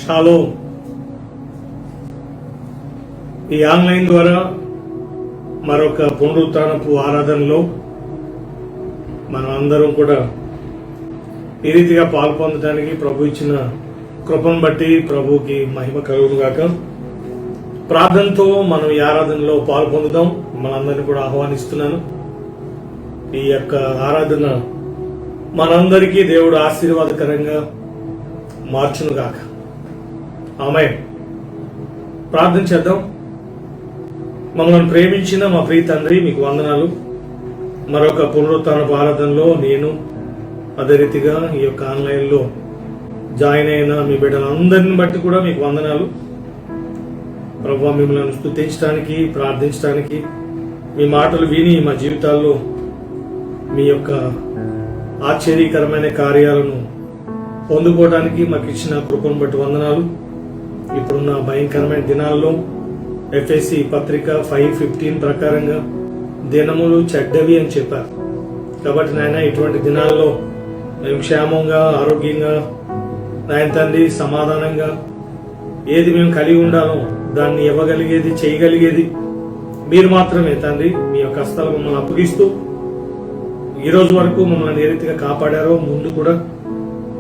Shalom. ఈ online ద్వారా మరొక పునరుత్థానపు ఆరాధనలో మనం అందరం కూడా ఈ రీతిగా పాల్పొందడానికి ప్రభు ఇచ్చిన కృపను బట్టి ప్రభుకి మహిమ కలుగును గాక. ప్రార్థనతో మనం ఈ ఆరాధనలో పాల్పొందుదాం. మనందరినీ కూడా ఆహ్వానిస్తున్నాను. ఈ యొక్క ఆరాధన మనందరికీ దేవుడు ఆశీర్వాదకరంగా మార్చును గాక. ఆమేన్. ప్రార్థన చేద్దాం. మమ్మల్ని ప్రేమించిన మా ప్రియ తండ్రి, మీకు వందనాలు. మరొక పునరుత్థాన ఆరాధనలో నేను అదే రీతిగా ఈ యొక్క ఆన్లైన్లో జాయిన్ అయిన మీ బిడ్డలందరిని బట్టి కూడా మీకు వందనాలు. ప్రభువా, మిమ్మల్ని స్తుతించడానికి, ప్రార్థించడానికి, మీ మాటలు విని మా జీవితాల్లో మీ యొక్క ఆశ్చర్యకరమైన కార్యాలను పొందుకోవడానికి మాకు ఇచ్చిన కృపను బట్టి వందనాలు. ఇప్పుడున్న భయంకరమైన దినాల్లో ఎఫ్ఎస్సి పత్రిక 5:15 ప్రకారంగా దినములు చెడ్డవి అని చెప్పారు. కాబట్టి నాయన, ఇటువంటి దినాల్లో మేము క్షేమంగా, ఆరోగ్యంగా, నాయన తండ్రి, సమాధానంగా ఏది మేము కలిగి ఉండాలో దాన్ని ఇవ్వగలిగేది, చేయగలిగేది మీరు మాత్రమే తండ్రి. మీ యొక్క హస్తాలు మమ్మల్ని అప్పగిస్తూ ఈ రోజు వరకు మమ్మల్ని ఏ రీతిగా కాపాడారో ముందు కూడా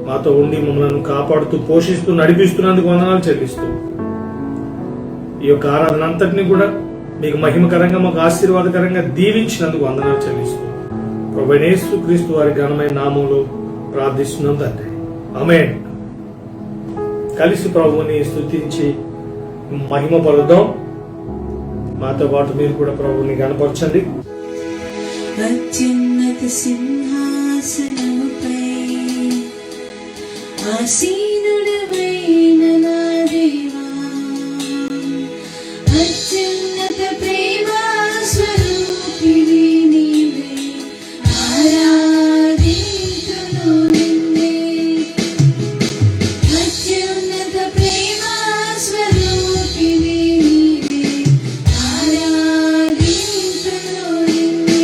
మాతో ఉండి మమ్మల్ని కాపాడుతూ, పోషిస్తూ, నడిపిస్తున్నందుకు వందనాలు చెల్లిస్తూ ఈ యొక్క ఆరాధన అంతటినీ కూడా మీకు మహిమకరంగా, మాకు ఆశీర్వాదకరంగా దీవించినందుకు వందనాలు చెల్లిస్తూ ప్రభువైన యేసుక్రీస్తు వారి ఘనమైన నామంలో ప్రార్థిస్తున్నాం తండ్రి. ఆమేన్. కలిసి ప్రభువుని స్తుతించి మహిమ పరుద్దాం. మాతో పాటు మీరు కూడా ప్రభువుని గణపరచండి. అత్యున్నత సింహాసనముపై ఆసీనుడవైన నా దేవా, అత్యున్నత ప్రేమా స్వరూపివి నీవే, ఆరాధింతును నిన్నే. అత్యున్నత ప్రేమా స్వరూపివి నీవే, ఆరాధింతును నిన్నే.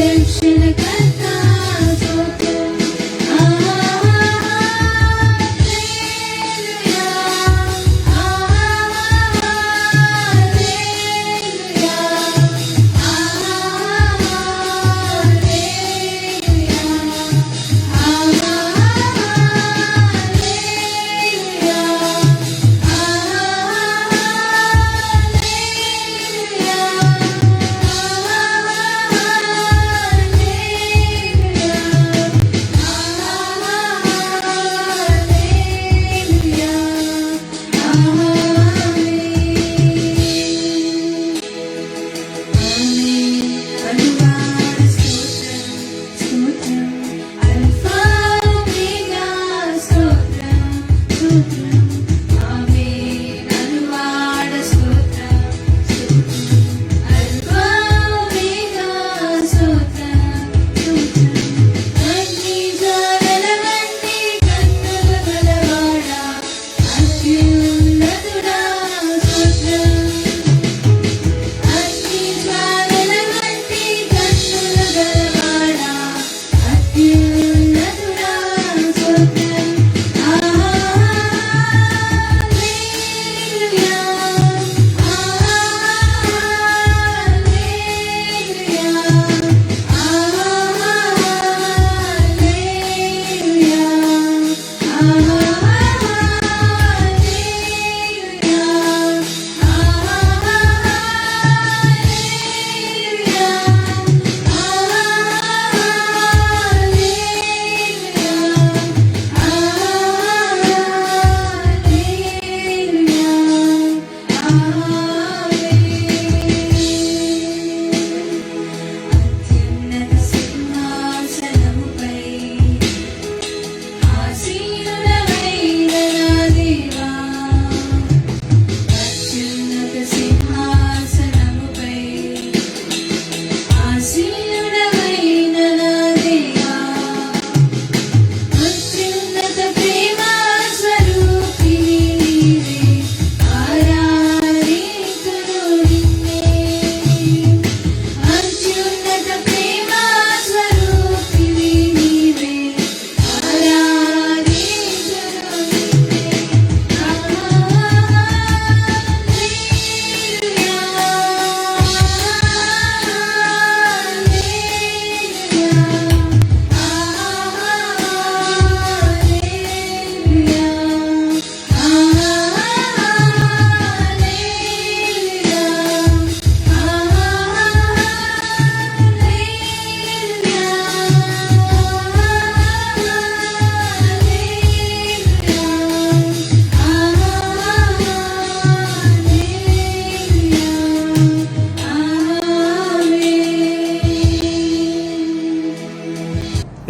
రక్షణకర్త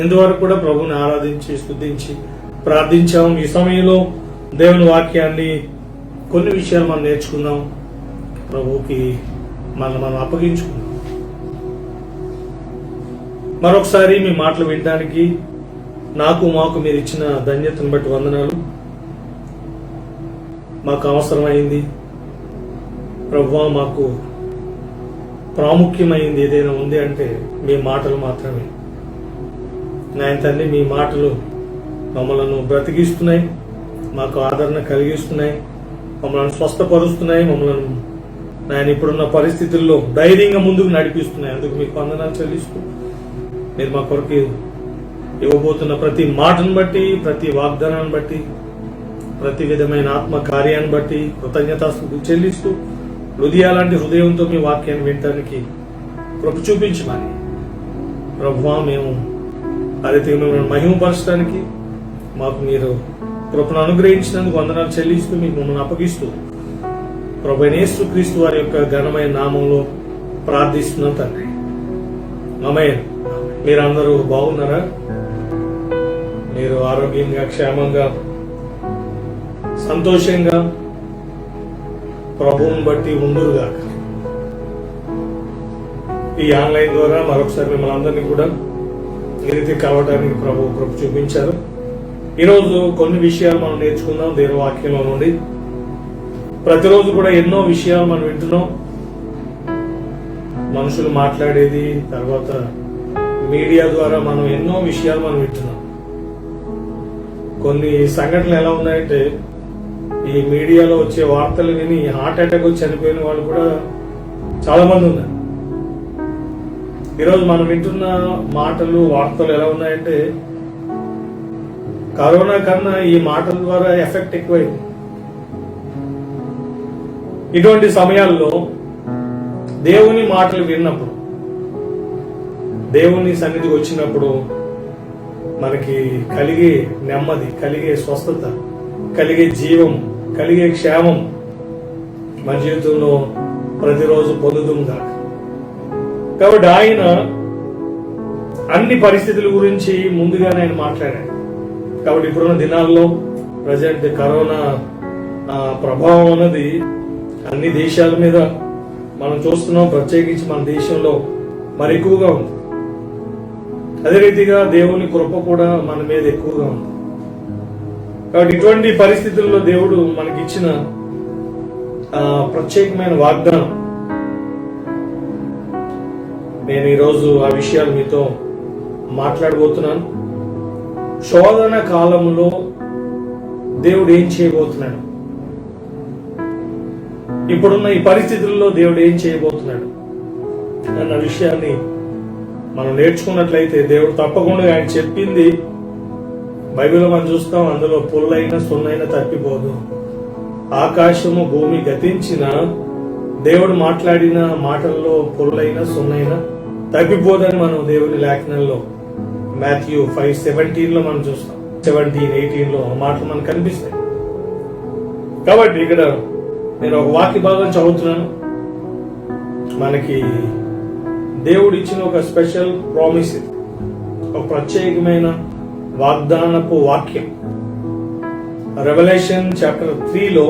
ఇంతవరకు కూడా ప్రభుని ఆరాధించి స్తుతించి ప్రార్థించాం. ఈ సమయంలో దేవుని వాక్యాన్ని కొన్ని విషయాలు మనం నేర్చుకుందాం. ప్రభుకి మనం అప్పగించుకుందాం. మరొకసారి మీ మాటలు వినడానికి మాకు మీరు ఇచ్చిన ధన్యతను బట్టి వందనాలు. మాకు అవసరమైంది ప్రభువా, మాకు ప్రాముఖ్యమైంది ఏదైనా ఉంది అంటే మీ మాటలు మాత్రమే. నాయన తండ్రి, మీ మాటలు మమ్మల్ని బ్రతికిస్తున్నాయి, మాకు ఆదరణ కలిగిస్తున్నాయి, మమ్మల్ని స్వస్థపరుస్తున్నాయి, మమ్మల్ని నాయన ఇప్పుడున్న పరిస్థితుల్లో ధైర్యంగా ముందుకు నడిపిస్తున్నాయి. అందుకు మీకు వందనాలు చెల్లిస్తూ మీరు మా కొరకు ఇవ్వబోతున్న ప్రతి మాటను బట్టి, ప్రతి వాగ్దానాన్ని బట్టి, ప్రతి విధమైన ఆత్మ కార్యాన్ని బట్టి కృతజ్ఞతాస్తుతులు చెల్లిస్తూ హృదయాలాంటి హృదయంతో మీ వాక్యాన్ని వినటానికి కృప చూపించమని ప్రభువా, మేము అదే మిమ్మల్ని మహిమపరచడానికి మాకు మీరు కృపను అనుగ్రహించినందుకు వందనాలు చెల్లిస్తూ మీకు మమ్మల్ని అప్పగిస్తూ ప్రభువైన యేసుక్రీస్తు వారి యొక్క ఘనమైన నామంలో ప్రార్థిస్తున్నాం తండ్రి. ఆమేన్. మీరందరూ బాగున్నారా? మీరు ఆరోగ్యంగా, క్షేమంగా, సంతోషంగా ప్రభువుని బట్టి ఉండురుగాక. ఈ ఆన్లైన్ ద్వారా మరొకసారి మిమ్మల్ని అందరినీ కూడా ఈ రీతి కావడానికి ప్రభు కృప చూపించారు. ఈరోజు కొన్ని విషయాలు మనం నేర్చుకుందాం దేవుని వాక్యంలో నుండి. ప్రతిరోజు కూడా ఎన్నో విషయాలు మనం వింటున్నాం. మనుషులు మాట్లాడేది, తర్వాత మీడియా ద్వారా మనం ఎన్నో విషయాలు మనం వింటున్నాం. కొన్ని సంఘటనలు ఎలా ఉన్నాయంటే, ఈ మీడియాలో వచ్చే వార్తలు విని హార్ట్ అటాక్ వచ్చి చనిపోయిన వాళ్ళు కూడా చాలా మంది ఉన్నారు. ఈరోజు మనం వింటున్న మాటలు, వార్తలు ఎలా ఉన్నాయంటే, కరోనా కన్నా ఈ మాటల ద్వారా ఎఫెక్ట్ ఎక్కువైంది. ఇటువంటి సమయాల్లో దేవుని మాటలు విన్నప్పుడు, దేవుని సన్నిధికి వచ్చినప్పుడు మనకి కలిగే నెమ్మది, కలిగే స్వస్థత, కలిగే జీవం, కలిగే క్షేమం మన జీవితంలో ప్రతిరోజు పొందుతుందా. కాబట్టి ఆయన అన్ని పరిస్థితుల గురించి ముందుగానే ఆయన మాట్లాడాడు. కాబట్టి ఇప్పుడున్న దినాల్లో ప్రజెంట్ కరోనా ప్రభావం అన్నది అన్ని దేశాల మీద మనం చూస్తున్నాం. ప్రత్యేకించి మన దేశంలో మరి ఎక్కువగా ఉంది. అదే రీతిగా దేవుని కృప కూడా మన మీద ఎక్కువగా ఉంది. కాబట్టి ఇటువంటి పరిస్థితుల్లో దేవుడు మనకిచ్చిన ప్రత్యేకమైన వాగ్దానం, నేను ఈరోజు ఆ విషయాలు మీతో మాట్లాడబోతున్నాను. శోధన కాలంలో దేవుడు ఏం చేయబోతున్నాడు, ఇప్పుడున్న ఈ పరిస్థితుల్లో దేవుడు ఏం చేయబోతున్నాడు అన్న విషయాన్ని మనం నేర్చుకున్నట్లయితే దేవుడు తప్పకుండా ఆయన చెప్పింది బైబిల్లో మనం చూస్తాం. అందులో పుల్లైన సున్నైన తప్పిపోదు, ఆకాశము భూమి గతించిన దేవుడు మాట్లాడిన మాటల్లో పుల్లైన సున్నైన తప్పిపోదని మనం దేవుని లేఖనంలో మాథ్యూ 5:17 మనం చూస్తాం. 17-18 ఆ మాటలు మనకు కనిపిస్తాయి. కాబట్టి ఇక్కడ నేను ఒక వాక్య భాగం చదువుతున్నాను. మనకి దేవుడు ఇచ్చిన ఒక స్పెషల్ ప్రామిస్, ఒక ప్రత్యేకమైన వాగ్దానపు వాక్యం. రెవల్యూషన్ చాప్టర్ 3లో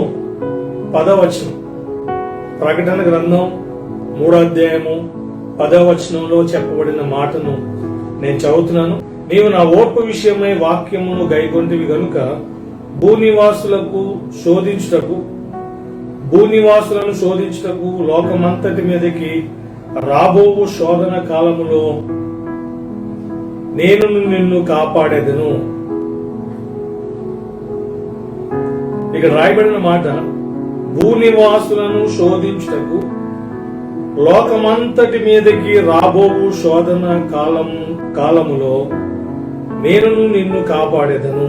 10వ వచనం, ప్రకటన గ్రంథం 3వ అధ్యాయము 10వ వచనంలో చెప్పబడిన మాటను నేను చదువుతున్నాను. నీవు నా ఓర్పు విషయమై వాక్యమును గైకొంటివి గనుక భూనివాసులను శోధించుటకు లోకమంతటి మీదకి రాబోవు శోధన కాలములో నేను నిన్ను కాపాడేదను. ఇక్కడ రాయబడిన మాట, భూనివాసులను శోధించుటకు లోకమంతటి మీదకి రాబోవు శోధన కాలములో నేను నిన్ను కాపాడేదను.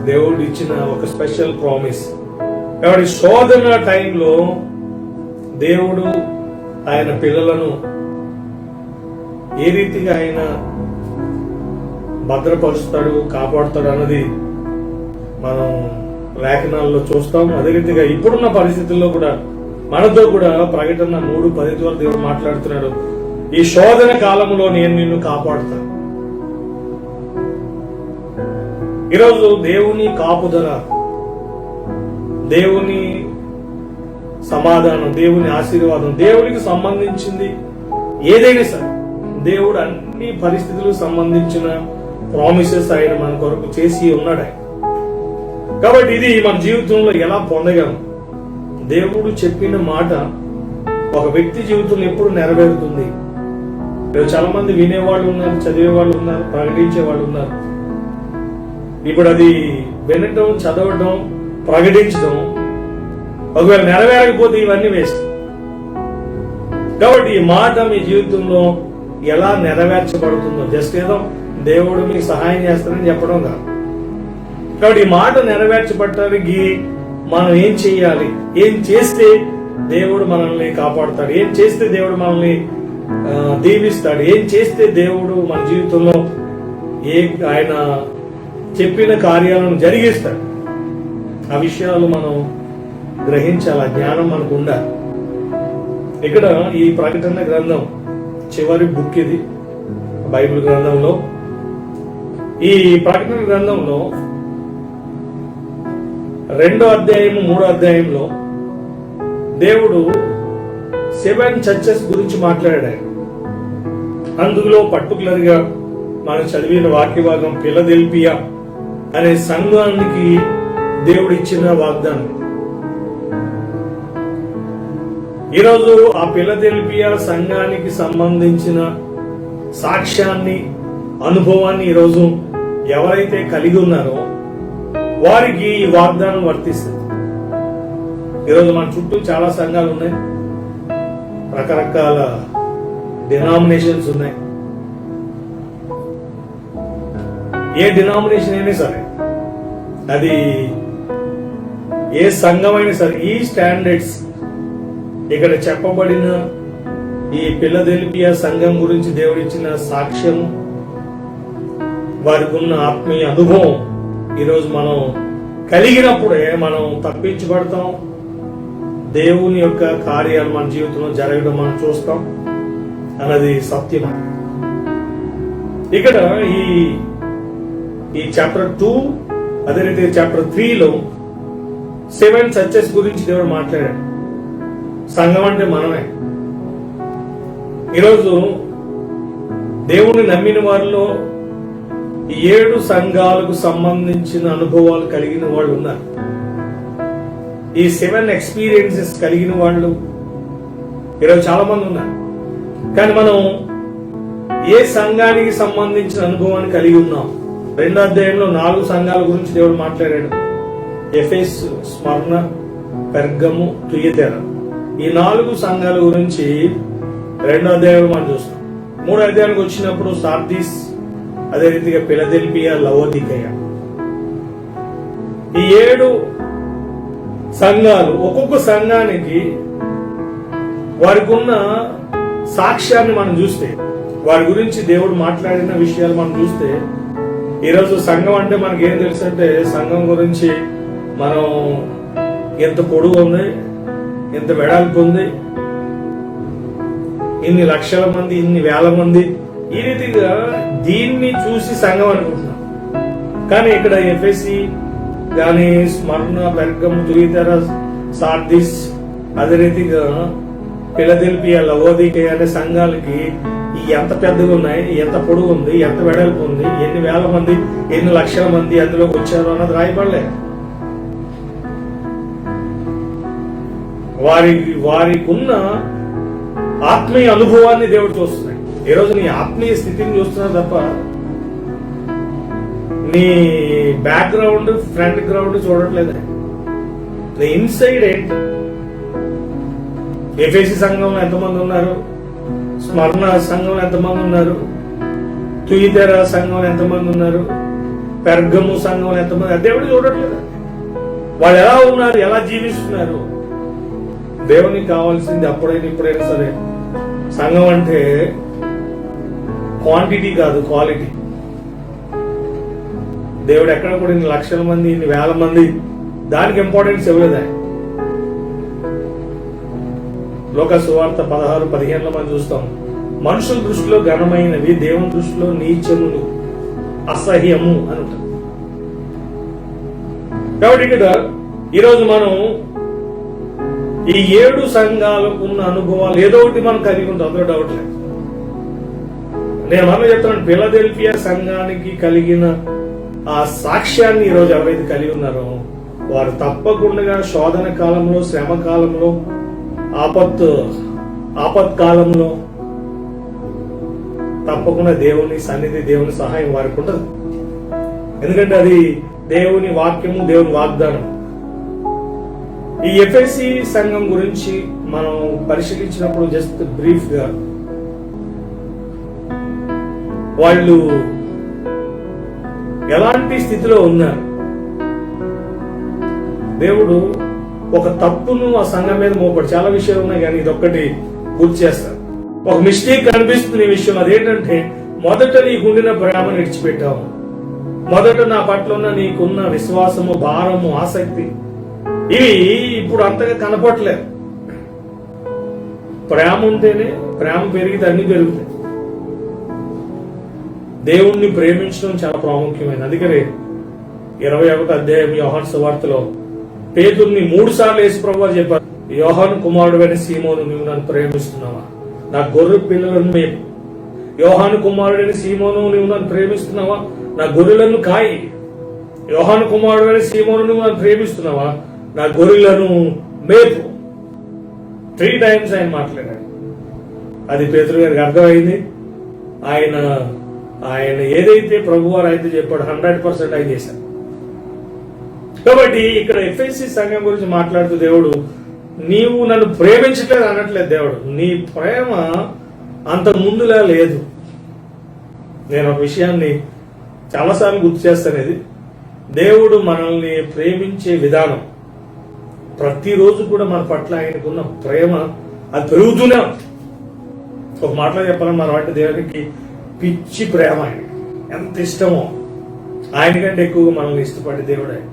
దేవుడు ఇచ్చిన ఒక స్పెషల్ ప్రామిస్. కాబట్టి శోధన టైంలో దేవుడు ఆయన పిల్లలను ఏ రీతిగా ఆయన భద్రపరుస్తాడు, కాపాడుతాడు అన్నది మనం లేఖనాల్లో చూస్తాం. అదే రీతిగా ఇప్పుడున్న పరిస్థితుల్లో కూడా మనతో కూడా ప్రకటన 3:10 ద్వారా దేవుడు మాట్లాడుతున్నాడు. ఈ శోధన కాలంలో నేను నిన్ను కాపాడుతాను. ఈరోజు దేవుని కాపుదల, దేవుని సమాధానం, దేవుని ఆశీర్వాదం, దేవునికి సంబంధించింది ఏదైనా సరే దేవుడు అన్ని పరిస్థితులకు సంబంధించిన ప్రామిసెస్ ఆయన మన కొరకు చేసి ఉన్నాడు ఆయన. కాబట్టి ఇది మన జీవితంలో ఎలా పొందగలం? దేవుడు చెప్పిన మాట ఒక వ్యక్తి జీవితంలో ఎప్పుడు నెరవేరుతుంది. చాలా మంది వినేవాళ్ళు ఉన్నారు, చదివేవాళ్ళు ఉన్నారు, ప్రకటించే వాళ్ళు ఉన్నారు. ఇప్పుడు అది వినటం, చదవటం, ప్రకటించడం, ఒకవేళ నెరవేరకపోతే ఇవన్నీ వేస్ట్. కాబట్టి ఈ మాట మీ జీవితంలో ఎలా నెరవేర్చబడుతుందో జస్ట్ ఏదో దేవుడు మీకు సహాయం చేస్తారని చెప్పడం కాదు. కాబట్టి ఈ మాట నెరవేర్చబడటానికి మనం ఏం చేయాలి? ఏం చేస్తే దేవుడు మనల్ని కాపాడుతాడు? ఏం చేస్తే దేవుడు మనల్ని దీవిస్తాడు? ఏం చేస్తే దేవుడు మన జీవితంలో ఆయన చెప్పిన కార్యాలను జరిగిస్తాడు? ఆ విషయాలు మనం గ్రహించాలి, ఆ జ్ఞానం మనకు ఉండాలి. ఇక్కడ ఈ ప్రకటన గ్రంథం చివరి బుక్ ఇది బైబిల్ గ్రంథంలో. ఈ ప్రకటన గ్రంథంలో 2వ అధ్యాయము 3వ అధ్యాయంలో దేవుడు 7 చర్చెస్ గురించి మాట్లాడాడు. అందులో పర్టికులర్ గా మనం చదివిన వాక్య భాగం ఫిలదెల్ఫియా అనే సంఘానికి దేవుడు ఇచ్చిన వాగ్దానం. ఈరోజు ఆ ఫిలదెల్ఫియా సంఘానికి సంబంధించిన సాక్ష్యాన్ని, అనుభవాన్ని ఈరోజు ఎవరైతే కలిగి ఉన్నారో వారికి ఈ వాగ్దానం వర్తిస్తుంది. ఈరోజు మన చుట్టూ చాలా సంఘాలు ఉన్నాయి, రకరకాల డినామినేషన్స్ ఉన్నాయి. ఏ డినామినేషన్ అయినా సరే, అది ఏ సంఘమైనా సరే, ఈ స్టాండర్డ్స్ ఇక్కడ చెప్పబడిన ఈ ఫిలదెల్ఫియా సంఘం గురించి దేవుడిచ్చిన సాక్ష్యం, వారికి ఉన్న ఆత్మీయ అనుభవం ఈరోజు మనం కలిగినప్పుడే మనం తప్పించబడతాం. దేవుని యొక్క కార్యాలు మన జీవితంలో జరగడం మనం చూస్తాం అన్నది సత్యం. ఇక్కడ ఈ చాప్టర్ 2 అదే రీతి చాప్టర్ 3లో 7 చర్చెస్ గురించి దేవుడు మాట్లాడాడు. సంఘం అంటే మనమే. ఈరోజు దేవుని నమ్మిన వారిలో 7 సంఘాలకు సంబంధించిన అనుభవాలు కలిగిన వాళ్ళు ఉన్నారు. ఈ 7 ఎక్స్పీరియన్సెస్ కలిగిన వాళ్ళు ఈరోజు చాలా మంది ఉన్నారు. కానీ మనం ఏ సంఘానికి సంబంధించిన అనుభవాన్ని కలిగి ఉన్నాం? 2వ అధ్యాయంలో 4 సంఘాల గురించి దేవుడు మాట్లాడాడు. ఎఫెసు, స్మరణ, పెర్గము, తుయతెర. ఈ 4 సంఘాల గురించి 2వ అధ్యాయంలో మనం చూస్తాం. 3వ అధ్యాయానికి వచ్చినప్పుడు సార్దీస్, అదే రీతిగా ఫిలదెల్ఫియా, లవోదికయ. ఈ 7 సంఘాలు, ఒక్కొక్క సంఘానికి వారికి ఉన్న సాక్ష్యాన్ని మనం చూస్తే, వారి గురించి దేవుడు మాట్లాడిన విషయాలు మనం చూస్తే, ఈరోజు సంఘం అంటే మనకి ఏం తెలుసు అంటే, సంఘం గురించి మనం ఎంత పొడుగు ఉంది, ఎంత వెడల్పు ఉంది, ఇన్ని లక్షల మంది, ఇన్ని వేల మంది, ఈ రీతిగా దీన్ని చూసి సంఘం అనుకుంటున్నాం. కానీ ఇక్కడ ఎఫెసి కానీ, స్మరణ, పెర్గము, తుయతెర, సార్దీస్, అదే రీతిగా ఫిలదెల్ఫియా, లవోదికయ అనే సంఘాలకి ఎంత పెద్దగా ఉన్నాయి, ఎంత పొడుగు ఉంది, ఎంత వెడల్పు ఉంది, ఎన్ని వేల మంది, ఎన్ని లక్షల మంది అందులోకి వచ్చారు అన్నది రాయబడలేదు. వారికి ఉన్న ఆత్మీయ అనుభవాన్ని దేవుడు చూస్తున్నాడు. ఈరోజు నీ ఆత్మీయ స్థితిని చూస్తున్నా తప్ప నీ బ్యాక్గ్రౌండ్, ఫ్రంట్ గ్రౌండ్ చూడట్లేదు. నీ ఇన్సైడ్ ఏంటి? ఎఫెసి సంఘంలో ఎంతమంది ఉన్నారు? స్మరణ సంఘంలో ఎంతమంది ఉన్నారు? తుయతెర సంఘంలో ఎంతమంది ఉన్నారు? పెర్గము సంఘంలో ఎంతమంది? దేవుడు చూడట్లేదు. వాళ్ళు ఎలా ఉన్నారు, ఎలా జీవిస్తున్నారు? దేవునికి కావాల్సింది అప్పుడైనా ఇప్పుడైనా సరే, సంఘం అంటే క్వాంటిటీ కాదు, క్వాలిటీ. దేవుడు ఎక్కడ కూడా ఇన్ని లక్షల మంది, ఇన్ని వేల మంది, దానికి ఇంపార్టెన్స్ ఇవ్వలేదు. లూకా సువార్త 16:15 మనం చూస్తాం. మనుషుల దృష్టిలో ఘనమైనవి, దేవుని దృష్టిలో నీచములు, అసహ్యము అని ఉంటుంది. కాబట్టి ఇక్కడ ఈరోజు మనం ఈ 7 సంఘాలకు ఉన్న అనుభవాలు ఏదో ఒకటి మనం కలిగి ఉంటాం, అందులో డౌట్ లేదు. నేను మనం చెప్తాను, ఫిలదెల్ఫియా సంఘానికి కలిగిన ఆ సాక్ష్యాన్ని ఈరోజు ఎవరైతే కలిగి ఉన్నారో వారు తప్పకుండా శోధన కాలంలో, శ్రమ కాలంలో, ఆపత్కాలంలో తప్పకుండా దేవుని సన్నిధి, దేవుని సహాయం వారికి ఉంటుంది. ఎందుకంటే అది దేవుని వాక్యము, దేవుని వాగ్దానం. ఈ ఎఫ్ఎస్సి సంఘం గురించి మనం పరిశీలించినప్పుడు జస్ట్ బ్రీఫ్ గా వాళ్ళు ఎలాంటి స్థితిలో ఉన్నారు, దేవుడు ఒక తప్పును ఆ సంఘం మీద మోపాడు. చాలా విషయాలు ఉన్నాయి కానీ ఇదొక్కటి గుర్తు చేస్తారు. ఒక మిస్టేక్ కనిపిస్తుంది ఈ విషయం. అదేంటంటే మొదట నీకుండిన ప్రేమను విడిచిపెట్టావు, మొదట నా పట్ల ఉన్న నీకున్న విశ్వాసము, భారము, ఆసక్తి ఇవి ఇప్పుడు అంతగా కనపడలేదు. ప్రేమ ఉంటేనే, ప్రేమ పెరిగితే అన్ని పెరుగుతాయి. దేవుణ్ణి ప్రేమించడం చాలా ప్రాముఖ్యమైనది. అందుకనే 21వ అధ్యాయం యోహాను సువార్తలో పేతురుని 3 సార్లు యేసుప్రభువు చెప్పారు, యోహాను కుమారుడైన సీమోను, నువ్వు నన్ను ప్రేమిస్తున్నావా? నా గొర్రె పిల్లలను మేపు. యోహాను కుమారుడైన సీమోను, నువ్వు నన్ను ప్రేమిస్తున్నావా? నా గొర్రెలను కాయి. యోహాను కుమారుడైన సీమోను, నువ్వు నన్ను ప్రేమిస్తున్నావా? నా గొర్రెలను మేపు. 3 టైమ్స్ ఆయన మాట్లాడాడు. అది పేతురు గారికి అర్థమైంది. ఆయన ఏదైతే ప్రభువారు అయితే చెప్పాడు 100% ఆయన చేశారు. కాబట్టి ఇక్కడ ఎఫ్ఎస్సి సంఘం గురించి మాట్లాడుతూ దేవుడు, నీవు నన్ను ప్రేమించట్లేదు అనట్లేదు. దేవుడు నీ ప్రేమ అంత ముందులా లేదు. నేను ఒక విషయాన్ని చాలాసార్లు గుర్తు చేస్తాను. ఇది దేవుడు మనల్ని ప్రేమించే విధానం, ప్రతిరోజు కూడా మన పట్ల ఆయనకున్న ప్రేమ అది పెరుగుతూనే ఉంది. ఒక మాటలో చెప్పాలని మన వాటి దేవునికి పిచ్చి ప్రేమ, ఆయన ఎంత ఇష్టమో. ఆయనకంటే ఎక్కువగా మనల్ని ఇష్టపడే దేవుడు ఆయన,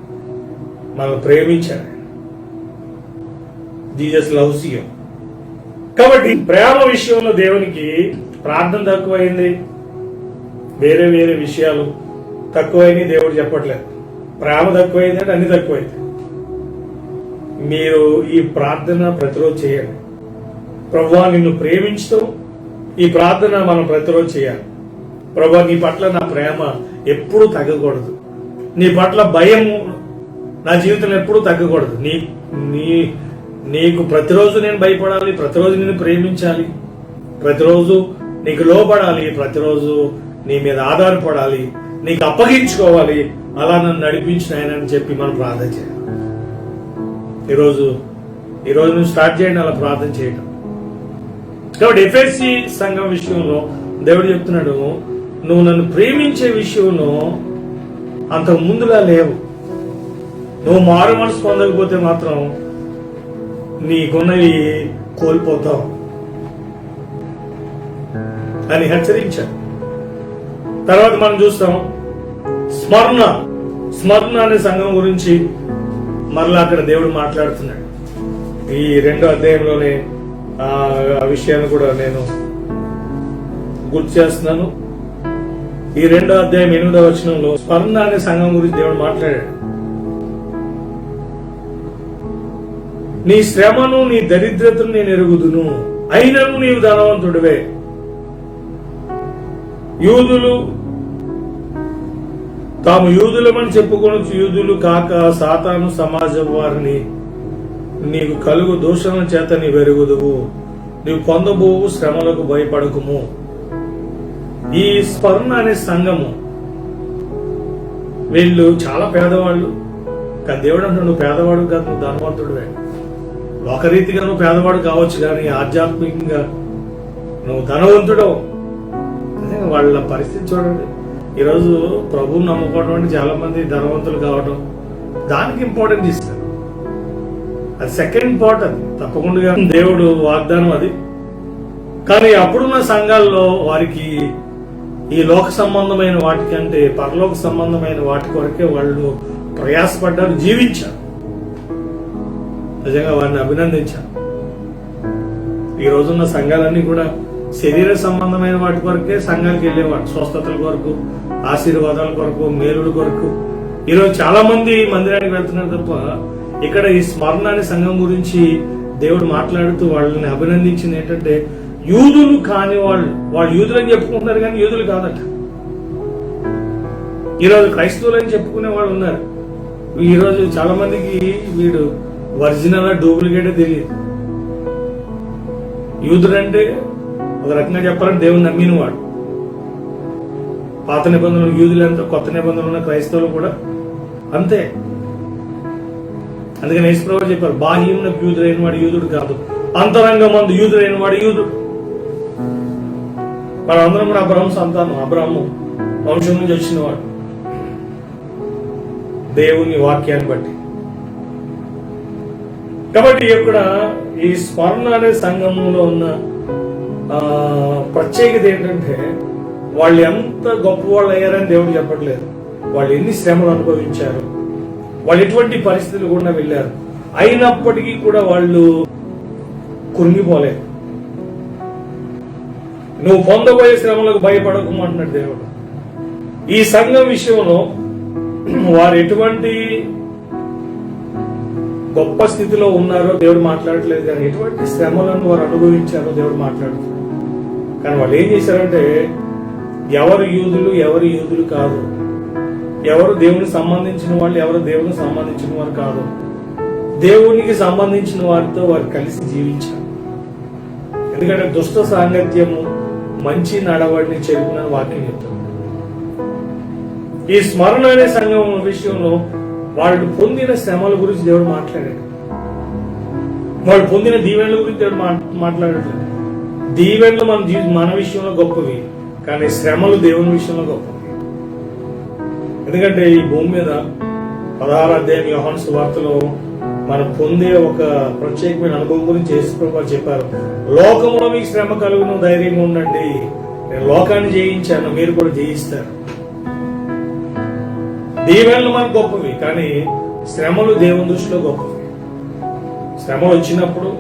మనల్ని ప్రేమించాడు. Jesus loves you. కాబట్టి ప్రేమ విషయంలో దేవునికి ప్రార్థన తక్కువైంది, వేరే వేరే విషయాలు తక్కువైంది దేవుడు చెప్పట్లేదు. ప్రేమ తక్కువైంది అంటే అన్ని తక్కువైంది. మీరు ఈ ప్రార్థన ప్రతిరోజు చేయండి. ప్రభువా నిన్ను ప్రేమించడం, ఈ ప్రార్థన మనం ప్రతిరోజు చేయాలి. ప్రభువా నీ పట్ల నా ప్రేమ ఎప్పుడూ తగ్గకూడదు, నీ పట్ల భయం నా జీవితంలో ఎప్పుడూ తగ్గకూడదు. నీకు ప్రతిరోజు నేను భయపడాలి, ప్రతిరోజు నేను ప్రేమించాలి, ప్రతిరోజు నీకు లోపడాలి, ప్రతిరోజు నీ మీద ఆధారపడాలి, నీకు అప్పగించుకోవాలి. అలా నన్ను నడిపించిన ఆయన అని చెప్పి మనం ప్రార్థన చేయాలి. ఈరోజు నువ్వు స్టార్ట్ చేయండి అలా ప్రార్థన చేయడం. కాబట్టి ఎఫ్ఎస్సి సంఘం విషయంలో దేవుడు చెప్తున్నాడు, నువ్వు నన్ను ప్రేమించే విషయంలో అంతకు ముందులా లేవు. నువ్వు మారు మనసు పొందకపోతే మాత్రం నీకున్నవి కోల్పోతావు అని హెచ్చరించాడు. తర్వాత మనం చూస్తాం స్మరణ అనే సంఘం గురించి మరలా అక్కడ దేవుడు మాట్లాడుతున్నాడు. ఈ 2వ అధ్యాయంలోనే ఆ విషయాన్ని కూడా నేను గుర్తు చేస్తున్నాను. ఈ 2వ అధ్యాయం 8వ వచనంలో స్మరణ అనే సంఘం గురించి దేవుడు మాట్లాడాడు. నీ శ్రమను, నీ దరిద్రతను నేను ఎరుగుదును, అయినను నీవు ధనవంతుడివే. యూదులు తాము యూదులమని చెప్పుకొని యూదులు కాక సాతాను సమాజం వారిని నీకు కలుగు దూషణ చేత నీ వెరుగుదువు, నీవు పొందబోవు శ్రమలకు భయపడకుము. ఈ స్మరణ అనే సంఘము వీళ్ళు చాలా పేదవాళ్ళు. కానీ దేవుడు అంటే నువ్వు పేదవాడు కాదు, నువ్వు ధనవంతుడివే. లోకరీతిగా నువ్వు పేదవాడు కావచ్చు, కానీ ఆధ్యాత్మికంగా నువ్వు ధనవంతుడు. వాళ్ళ పరిస్థితి చూడండి. ఈరోజు ప్రభువుని నమ్ముకోవడం అంటే చాలా మంది ధనవంతులు కావడం, దానికి ఇంపార్టెన్స్ ఇస్తారు. అది సెకండ్ ఇంపార్టెంట్, తప్పకుండా దేవుడు వాగ్దానం అది. కానీ అప్పుడున్న సంఘాల్లో వారికి ఈ లోక సంబంధమైన వాటికంటే పరలోక సంబంధమైన వాటి కొరకే వాళ్ళు ప్రయాసపడ్డారు, జీవించారు. నిజంగా వారిని అభినందించారు. ఈ రోజున్న సంఘాలన్నీ కూడా శరీర సంబంధమైన వాటి కొరకే సంఘానికి వెళ్ళేవాడు, స్వస్థతల కొరకు, ఆశీర్వాదాల కొరకు, మేలుల కొరకు. ఈరోజు చాలా మంది మందిరానికి వెళ్తున్నారు తప్ప ఇక్కడ ఈ స్మరణ అనే సంఘం గురించి దేవుడు మాట్లాడుతూ వాళ్ళని అభినందించింది ఏంటంటే, యూదులు కాని వాళ్ళు యూదులు అని చెప్పుకుంటున్నారు కానీ యూదులు కాదట. ఈరోజు క్రైస్తవులు అని చెప్పుకునే వాళ్ళు ఉన్నారు. ఈరోజు చాలా మందికి వీడు ఒరిజినల్ డూప్లికేట్ తెలియదు. యూదుడు అంటే ఒక రకంగా చెప్పాలంటే దేవుని నమ్మిన వాడు. పాత నిబంధనలు యూదులు ఎంత, కొత్త నిబంధనలు ఉన్న క్రైస్తవులు కూడా అంతే. అందుకని యేసుప్రభువు చెప్పారు, బాహ్యంలో యూదుడైన వాడు యూదుడు కాదు, అంతరంగమందు యూదుడైన వాడు యూదుడు. మనందరం కూడా అబ్రహాము సంతానం, అబ్రహాము వంశం నుంచి వచ్చిన వాడు దేవుని వాక్యాన్ని బట్టి. కాబట్టి ఇక్కడ ఈ స్మరణ అనే సంఘంలో ఉన్న ప్రత్యేకత ఏంటంటే, వాళ్ళు ఎంత గొప్ప వాళ్ళు అయ్యారని దేవుడు చెప్పట్లేదు. వాళ్ళు ఎన్ని శ్రమలు అనుభవించారు, వాళ్ళు ఎటువంటి పరిస్థితులు కూడా వెళ్ళారు, అయినప్పటికీ కూడా వాళ్ళు కురింగిపోలేదు. నువ్వు పొందబోయే శ్రమలకు భయపడకు అంటున్నాడు దేవుడు. ఈ సంఘం విషయంలో వారు ఎటువంటి గొప్ప స్థితిలో ఉన్నారో దేవుడు మాట్లాడట్లేదు, కానీ ఎటువంటి శ్రమలను వారు అనుభవించారో దేవుడు మాట్లాడుతున్నారు. కానీ వాళ్ళు ఏం చేశారంటే, ఎవరు యూదులు కాదు, ఎవరు దేవునికి సంబంధించిన వాళ్ళు, ఎవరు దేవునికి సంబంధించిన వారు కాదు, దేవునికి సంబంధించిన వారితో వారు కలిసి జీవించారు. ఎందుకంటే దుష్ట సాంగత్యము మంచి నడవడిని చెరుపునని వాక్యం చెప్తారు. ఈ స్మరణ అనే సంఘం విషయంలో వాళ్ళు పొందిన శ్రమల గురించి దేవుడు మాట్లాడాడు. వాళ్ళు పొందిన దీవెనల గురించి దేవుడు మాట్లాడట్లేదు. దీవెనలు మన విషయంలో గొప్పవి, కానీ శ్రమలు దేవుని విషయంలో గొప్పవి. ఎందుకంటే ఈ భూమి మీద 16వ అధ్యాయం యోహాను సువార్తలో మనం పొందే ఒక ప్రత్యేకమైన అనుభవం గురించి యేసుప్రభువు చెప్పారు. లోకంలో మీకు శ్రమ కలుగును, ధైర్యంగా ఉండండి, నేను లోకాన్ని జయించాను, మీరు కూడా జయిస్తారు. దీవెనలు మనకు గొప్పవి, కానీ శ్రమలు దేవుని దృష్టిలో గొప్పవి. శ్రమలు వచ్చినప్పుడు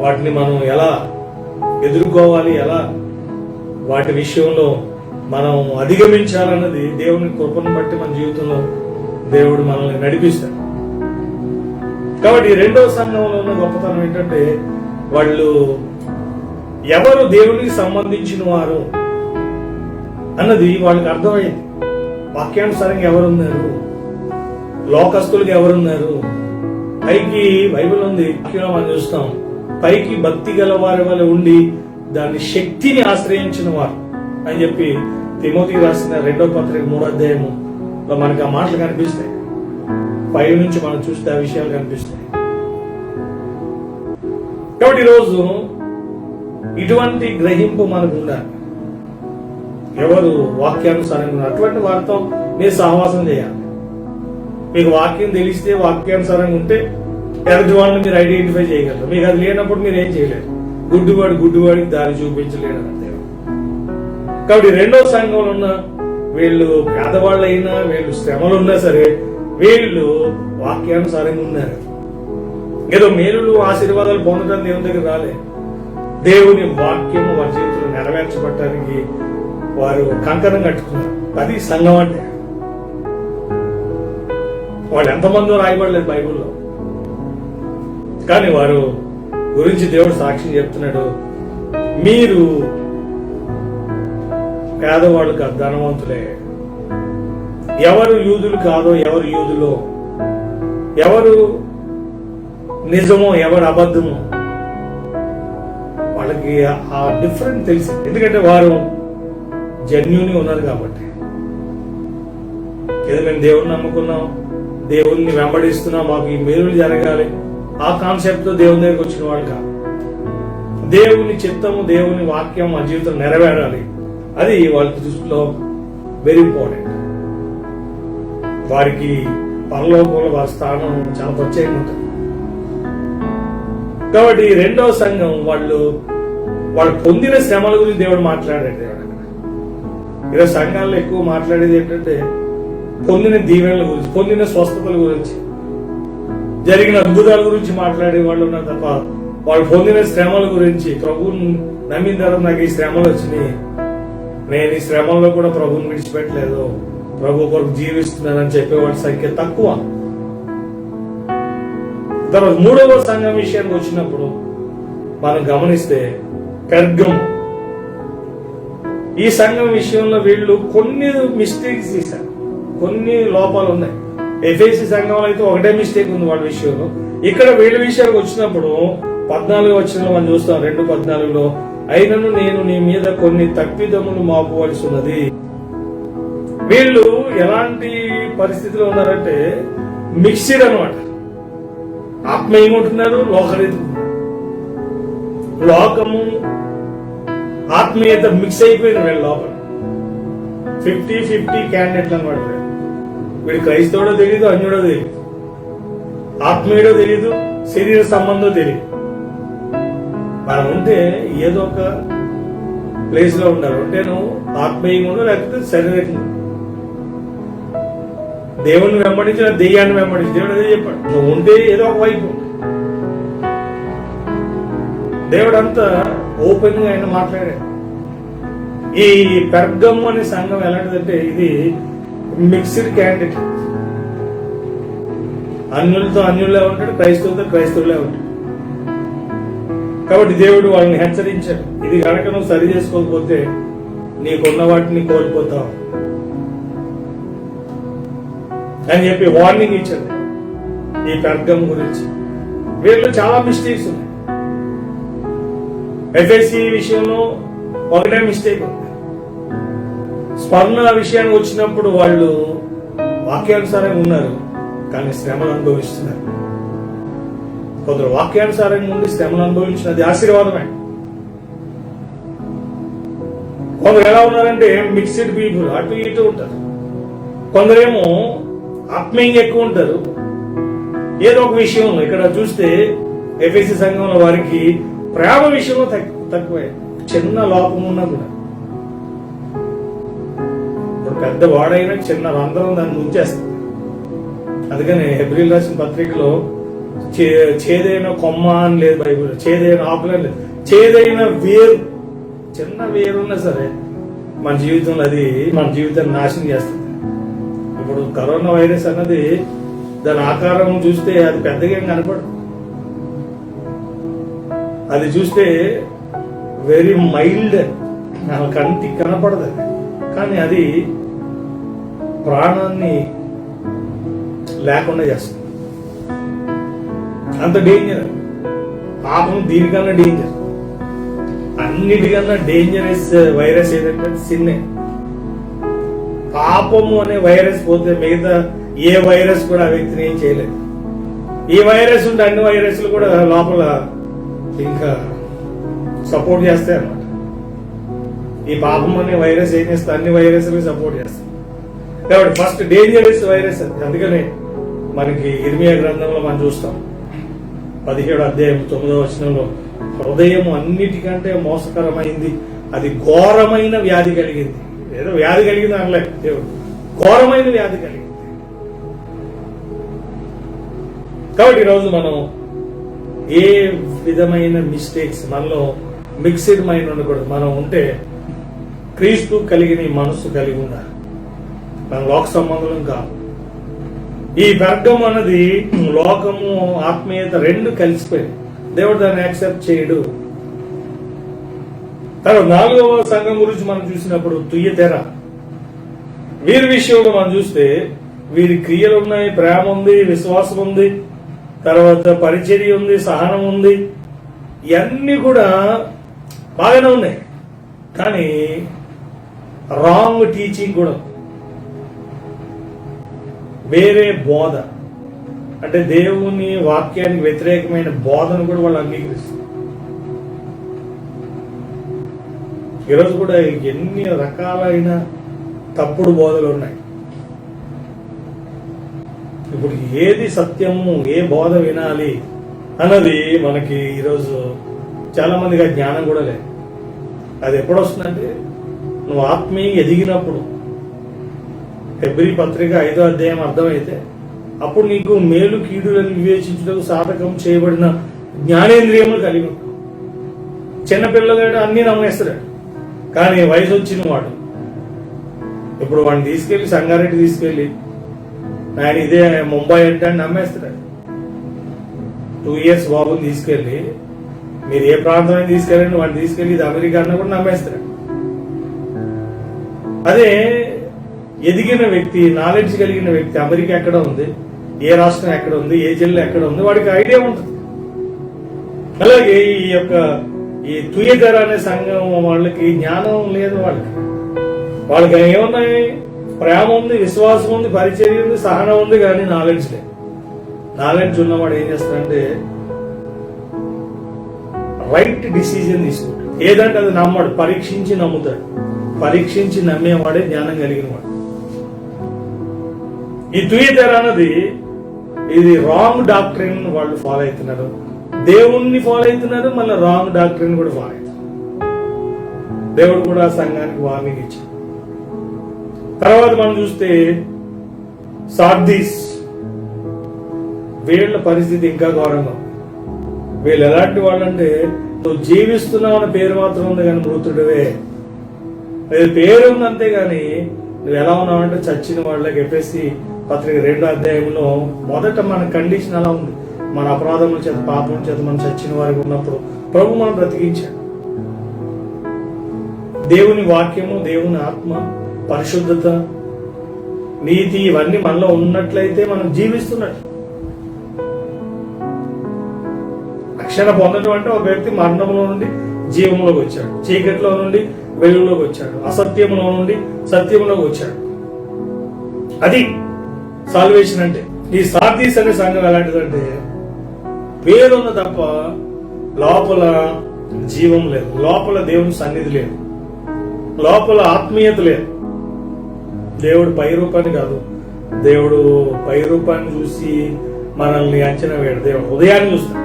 వాటిని మనం ఎలా ఎదుర్కోవాలి, ఎలా వాటి విషయంలో మనం అధిగమించాలన్నది దేవుని కృపను బట్టి మన జీవితంలో దేవుడు మనల్ని నడిపిస్తాడు. కాబట్టి రెండవ సంఘంలో ఉన్న గొప్పతనం ఏంటంటే, వాళ్ళు ఎవరు దేవునికి సంబంధించిన వారు అన్నది వాళ్ళకి అర్థమైంది. వాక్యానుసారంగా ఎవరున్నారు, లోకస్తులుగా ఎవరున్నారు. పైకి బైబిల్ ఉంది, మనం చూస్తాం, పైకి భక్తి గల వారి వల్ల ఉండి దాని శక్తిని ఆశ్రయించిన వారు అని చెప్పి తిమోతికి రాసిన 2వ పత్రిక 3వ అధ్యాయములో మనకి ఆ మాటలు కనిపిస్తాయి. పై నుంచి మనం చూస్తే ఆ విషయాలు కనిపిస్తాయి. కాబట్టి ఈరోజు ఇటువంటి గ్రహింపు మనకు ఉండాలి. ఎవరు వాక్యానుసారంగా అటువంటి వారితో మీరు సహవాసం చేయాలి. మీకు వాక్యం తెలిస్తే, వాక్యానుసారంగా ఉంటే ఎదుటి వాళ్ళని మీరు ఐడెంటిఫై చేయగలరు. మీకు అది లేనప్పుడు మీరు ఏం చేయలేరు. గుడ్డివాడికి దారి చూపించలేరు అంతే. కాబట్టి రెండో సంఘంలో ఉన్న వీళ్ళు పేదవాళ్ళైనా, వీళ్ళు శ్రమలు ఉన్నా సరే, వీళ్ళు వాక్యానుసారంగా ఉన్నారు. ఏదో మేలులు ఆశీర్వాదాలు పొందడం దేవుని దగ్గర రాలే. దేవుని వాక్యము వారి జీవితంలో నెరవేర్చబడటానికి వారు కంకణం కట్టుకున్నారు. అది సంఘం అంటే. వాళ్ళు ఎంతమందో రాయబడలేదు బైబిల్లో, కానీ వారు గురించి దేవుడు సాక్ష్యం చెప్తున్నాడు. మీరు పేదవాళ్ళు కాదు, ధనవంతులే. ఎవరు యూదులు కాదో, ఎవరు యూదులో, ఎవరు నిజమో, ఎవరు అబద్ధమో వాళ్ళకి ఆ డిఫరెంట్ తెలిసి. ఎందుకంటే వారు జెన్యూన్ ఉన్నారు కాబట్టి. ఏదో మేము దేవుడిని నమ్ముకున్నాం, దేవుణ్ణి వెంబడిస్తున్నాం, మాకు ఈ మేలులు జరగాలి, ఆ కాన్సెప్ట్ తో దేవుని దగ్గరికి వచ్చిన వాళ్ళు కాదు. దేవుని చిత్తము, దేవుని వాక్యం మా జీవితం నెరవేరాలి, అది వాళ్ళ దృష్టిలో వెరీ ఇంపార్టెంట్. వారికి పరలోకంలో వారి స్థానం చాలా ప్రత్యేకంగా ఉంటుంది. కాబట్టి రెండవ సంఘం వాళ్ళు పొందిన శ్రమల గురించి దేవుడు మాట్లాడాడు. దేవుడు ఈరోజు సంఘాల్లో ఎక్కువ మాట్లాడేది ఏంటంటే పొందిన దీవెనల గురించి, పొందిన స్వస్థతల గురించి, జరిగిన అద్భుతాల గురించి మాట్లాడే వాళ్ళు ఉన్నారు తప్ప వాళ్ళు పొందిన శ్రమల గురించి, ప్రభువుని నమ్మిన తర్వాత నాకు ఈ శ్రమలు వచ్చినాయి, నేను ఈ శ్రమల్లో కూడా ప్రభువుని విడిచిపెట్టలేదు, ప్రభు కొరకు జీవిస్తున్నానని చెప్పేవాడి సంఖ్య తక్కువ. తర్వాత మూడవ సంఘం విషయానికి వచ్చినప్పుడు మనం గమనిస్తే పెర్గము, ఈ సంఘం విషయంలో వీళ్ళు కొన్ని మిస్టేక్స్ చేశారు, కొన్ని లోపాలు ఉన్నాయి. ఎఫెసీ సంఘంలో అయితే ఒకటే మిస్టేక్ ఉంది వాళ్ళ విషయంలో. ఇక్కడ వీళ్ళ విషయానికి వచ్చినప్పుడు 14 వచనంలో మనం చూస్తాం, 2:14లో, అయినను నేను నీ మీద కొన్ని తప్పిదములు మాపువలసి ఉన్నది. వీళ్ళు ఎలాంటి పరిస్థితిలో ఉన్నారంటే మిక్స్డ్ అనమాట. ఆత్మీయంగా ఉంటున్నారు, లోకరీతి, లోకము ఆత్మీయత మిక్స్ అయిపోయింది వీళ్ళ లోపల. 50-50 క్యాండిడేట్లు అనమాట. వీడు క్రైస్తవుడో తెలియదు, అన్యుడో తెలియదు, ఆత్మీయుడో తెలియదు, శరీర సంబంధం తెలియదు. మనం ఉంటే ఏదో ఒక ప్లేస్ లో ఉండాలి. ఉంటే నువ్వు ఆత్మీయంగా ఉండవు, లేకపోతే శరీరంగా. దేవుణ్ణి వెంబడించిన దెయ్యాన్ని వెంబడించి, దేవుడు అదే చెప్పాడు, నువ్వు ఉంటే ఏదో ఒక వైపు. దేవుడు అంతా ఓపెన్ గా ఆయన మాట్లాడాడు. ఈ పెర్గము అనే సంఘం ఎలాంటిదంటే ఇది మిక్స్డ్ క్యాండిడేట్. అన్యులతో అన్యులే ఉంటాడు, క్రైస్తవులతో క్రైస్తవులే ఉంటాడు. కాబట్టి దేవుడు వాళ్ళని హెచ్చరించాడు, ఇది కనుక నువ్వు సరి చేసుకోకపోతే నీకున్న వాటిని కోల్పోతావు అని చెప్పి వార్నింగ్ ఇచ్చాడు ఈ పెర్గం గురించి. వీళ్ళు చాలా మిస్టేక్స్ ఉన్నాయి. ఎఫ్ఎస్సి విషయంలో ఒకటే మిస్టేక్ ఉంది. స్మరణ విషయానికి వచ్చినప్పుడు వాళ్ళు వాక్యానుసారంగా ఉన్నారు, కానీ శ్రమలు అనుభవిస్తున్నారు. కొందరు వాక్యానుసారంగా ఉండి శ్రమలు అనుభవించినది ఆశీర్వాదమే. కొందరు ఎలా ఉన్నారంటే మిక్స్డ్ పీపుల్, అటు ఇటు ఉంటారు. కొందరేమో ఆత్మీయంగా ఎక్కువ ఉంటారు. ఏదో ఒక విషయంలో ఇక్కడ చూస్తే ఎఫెసీ సంఘంలో వారికి ప్రేమ విషయంలో తక్కువే. చిన్న లోపం ఉన్నా కూడా, ఇప్పుడు పెద్ద వాడైనా చిన్న రంధ్రం దాన్ని ముంచేస్తుంది. అందుకని హెబ్రీలు రాసిన పత్రికలో చేదైన కొమ్మ అని లేదు బైబిల్, చేదైన ఆకులని లేదు, చేదైన వేరు. చిన్న వేరున్నా సరే మన జీవితంలో అది మన జీవితాన్ని నాశనం చేస్తుంది. ఇప్పుడు కరోనా వైరస్ అన్నది దాని ఆకారం చూస్తే అది పెద్దగా ఏం కనపడదు. అది చూస్తే వెరీ మైల్డ్, కంటికి కనపడదు అది. కానీ అది ప్రాణాన్ని లేకుండా చేస్తుంది. అంత డేంజర్. పాపం దీనికన్నా డేంజర్. అన్నిటికన్నా డేంజరస్ వైరస్ ఏదంటే సిన్నే. పాపము అనే వైరస్ పోతే మిగతా ఏ వైరస్ కూడా ఆ వ్యక్తిని ఏం చేయలేదు. ఈ వైరస్ ఉంటే అన్ని వైరస్లు కూడా లోపల ఇంకా సపోర్ట్ చేస్తాయి అన్నమాట. ఈ పాపం అనే వైరస్ ఏం చేస్తే అన్ని వైరస్లు సపోర్ట్ చేస్తాయి. కాబట్టి ఫస్ట్ డేంజరస్ వైరస్ అది. అందుకనే మనకి ఇర్మియా గ్రంథంలో మనం చూస్తాం 17:9 హృదయం అన్నిటికంటే మోసకరమైంది, అది ఘోరమైన వ్యాధి కలిగింది. ఏదో వ్యాధి కలిగింది అనలేదు దేవుడు, ఘోరమైన వ్యాధి కలిగింది. కాబట్టి ఈరోజు మనం ఏ విధమైన మిస్టేక్స్ మనలో మిక్స్డ్ మైండ్ ఉండకూడదు. మనం ఉంటే క్రీస్తు కలిగిన మనస్సు కలిగి ఉండాలి, మన లోక సంబంధం కాదు. ఈ పెర్గం అన్నది లోకము ఆత్మీయత రెండు కలిసిపోయింది. దేవుడు దాన్ని యాక్సెప్ట్ చేయడు. తర్వాత 4వ సంఘం గురించి మనం చూసినప్పుడు తుయ్యతెర, వీరి విషయంలో మనం చూస్తే వీరి క్రియలు ఉన్నాయి, ప్రేమ ఉంది, విశ్వాసం ఉంది, తర్వాత పరిచర్య ఉంది, సహనం ఉంది, ఇవన్నీ కూడా బాగానే ఉన్నాయి. కానీ రాంగ్ టీచింగ్ కూడా, వేరే బోధ, అంటే దేవుని వాక్యానికి వ్యతిరేకమైన బోధను కూడా వాళ్ళు అంగీకరిస్తారు. ఈరోజు కూడా ఎన్ని రకాలైన తప్పుడు బోధలు ఉన్నాయి. ఇప్పుడు ఏది సత్యము, ఏ బోధ వినాలి అన్నది మనకి ఈరోజు చాలా మందికి ఆ జ్ఞానం కూడా లేదు. అది ఎప్పుడు వస్తుందంటే నువ్వు ఆత్మీయంగా ఎదిగినప్పుడు, హెబ్రీ పత్రిక 5వ అధ్యాయం అర్థమైతే అప్పుడు నీకు మేలు కీడులను వివేచించడానికి సాధకం చేయబడిన జ్ఞానేంద్రియములు కలిగి ఉంటాం. చిన్నపిల్లగాడు అన్నీ నమ్మేస్తాడు. కానీ వయసు వచ్చిన వాడు ఇప్పుడు వాడిని తీసుకెళ్లి సంగారెడ్డి తీసుకెళ్లి ఆయన ఇదే ముంబై అంటే నమ్మేస్తాడు. 2 years బాబుని తీసుకెళ్లి మీరు ఏ ప్రాంతానికి తీసుకెళ్ళండి వాడిని తీసుకెళ్లి ఇది అమెరికా అన్న కూడా నమ్మేస్తాడు. అదే ఎదిగిన వ్యక్తి, నాలెడ్జ్ కలిగిన వ్యక్తి అమెరికా ఎక్కడ ఉంది, ఏ రాష్ట్రం ఎక్కడ ఉంది, ఏ జిల్లా ఎక్కడ ఉంది, వాడికి ఐడియా ఉంటుంది. అలాగే ఈ తుయధర అనే సంఘం వాళ్ళకి జ్ఞానం లేదు. వాళ్ళకి ఏమున్నాయి? ప్రేమ ఉంది, విశ్వాసం ఉంది, పరిచర్య ఉంది, సహనం ఉంది, కానీ నాలెడ్జ్ లేదు. నాలెడ్జ్ ఉన్నవాడు ఏం చేస్తాడంటే రైట్ డిసిజన్ తీసుకుంటాడు. ఏదంటే అది నమ్మడు, పరీక్షించి నమ్ముతాడు. పరీక్షించి నమ్మేవాడే జ్ఞానం కలిగిన వాడు. ఈ తుయధర అన్నది ఇది రాంగ్ డాక్ట్రిన్ వాళ్ళు ఫాలో అవుతున్నారు. దేవుణ్ణి ఫాలో అవుతున్నారు, మళ్ళీ రాంగ్ డాక్ట్రిన్ కూడా ఫాలో అవుతున్నారు. దేవుడు కూడా సంఘానికి వార్నింగ్ ఇచ్చాడు. తర్వాత మనం చూస్తే సార్దీస్, వీళ్ళ పరిస్థితి ఇంకా ఘోరంగా. వీళ్ళు ఎలాంటి వాళ్ళంటే నువ్వు జీవిస్తున్నావు అన్న పేరు మాత్రం ఉంది కానీ మృతుడివే. పేరు ఉంది అంతేగాని నువ్వు ఎలా ఉన్నావు అంటే చచ్చిన వాళ్ళకి ఎఫెసీ పత్రిక 2వ అధ్యాయంలో మొదట మన కండిషన్ అలా ఉంది. మన అపరాధముల చేత పాపం చేత మనం చచ్చిన వారికి ఉన్నప్పుడు ప్రభు మనం బ్రతికించాడు. దేవుని వాక్యము, దేవుని ఆత్మ, పరిశుద్ధత, నీతి ఇవన్నీ మనలో ఉన్నట్లయితే మనం జీవిస్తున్నట్టు. రక్షణ పొందడం అంటే ఒక వ్యక్తి మరణంలో నుండి జీవంలోకి వచ్చాడు, చీకటిలో నుండి వెలుగులోకి వచ్చాడు, అసత్యంలో నుండి సత్యంలోకి వచ్చాడు. అది సాల్వేషన్ అంటే. ఈ సార్దీస్ అనే సంఘం ఎలాంటిదంటే పేరున్న తప్ప లోపల జీవం లేదు, లోపల దేవుని సన్నిధి లేదు, లోపల ఆత్మీయత లేదు. దేవుడు పై రూపాన్ని కాదు, దేవుడు పై రూపాన్ని చూసి మనల్ని అంచనా వేయడు. దేవుడు హృదయాన్ని చూస్తాడు.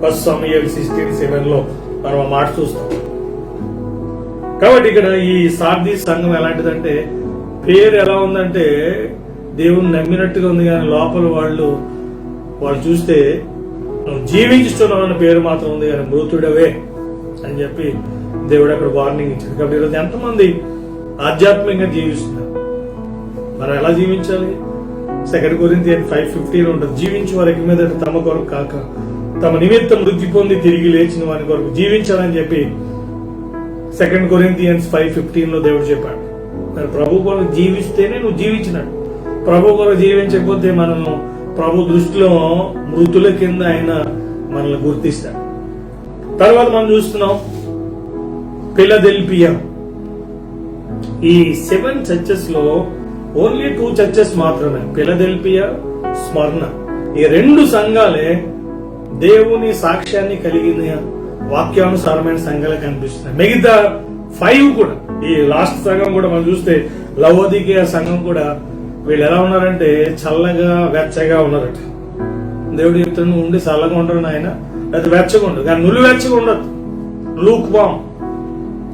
1 Samuel 16:7 మనం ఆ మాట చూస్తాం. కాబట్టి ఇక్కడ ఈ సార్దీస్ సంఘం ఎలాంటిదంటే పేరు ఎలా ఉందంటే దేవుని నమ్మినట్టుగా ఉంది, కానీ లోపల వాళ్ళు చూస్తే నువ్వు జీవించుతున్నావు అన్న పేరు మాత్రం ఉంది, కానీ మృతుడవే అని చెప్పి దేవుడు అక్కడ వార్నింగ్ ఇచ్చాడు. కాబట్టి ఈరోజు ఎంతమంది ఆధ్యాత్మికంగా జీవిస్తున్నారు? మనం ఎలా జీవించాలి? 2 Corinthians 5:15 ఉంటుంది. జీవించు వారికి మీద తమ కొరకు కాక తమ నిమిత్తం మృతి పొంది తిరిగి లేచిన వారి కొరకు జీవించాలని చెప్పి 2 Corinthians 5:15 దేవుడు చెప్పాడు. మరి ప్రభు కొరకు జీవిస్తేనే నువ్వు జీవించినట్టు. ప్రభు కొరకు జీవించకపోతే మనము ప్రభు దృష్టిలో మృతుల కింద ఆయన మనల్ని గుర్తిస్తాడు. తర్వాత మనం చూస్తున్నాం ఫిలదెల్ఫియా. ఈ 7 churches లో ఓన్లీ 2 churches మాత్రమే, ఫిలదెల్ఫియా, స్మరణ. ఈ 2 సంఘాలే దేవుని సాక్ష్యాన్ని కలిగిన వాక్యానుసారమైన సంఘాలు కనిపిస్తున్నాయి. మిగతా 5 కూడా, ఈ లాస్ట్ సంఘం కూడా మనం చూస్తే లవోదికీయ సంఘం కూడా వీళ్ళు ఎలా ఉన్నారంటే చల్లగా వెచ్చగా ఉన్నారట. దేవుడు చెప్తాడు నువ్వు ఉండి చల్లగా ఉండరు నాయన, అది వెచ్చగా ఉండదు. కానీ నువ్వు వెచ్చగా ఉండదు, లూక్ బామ్,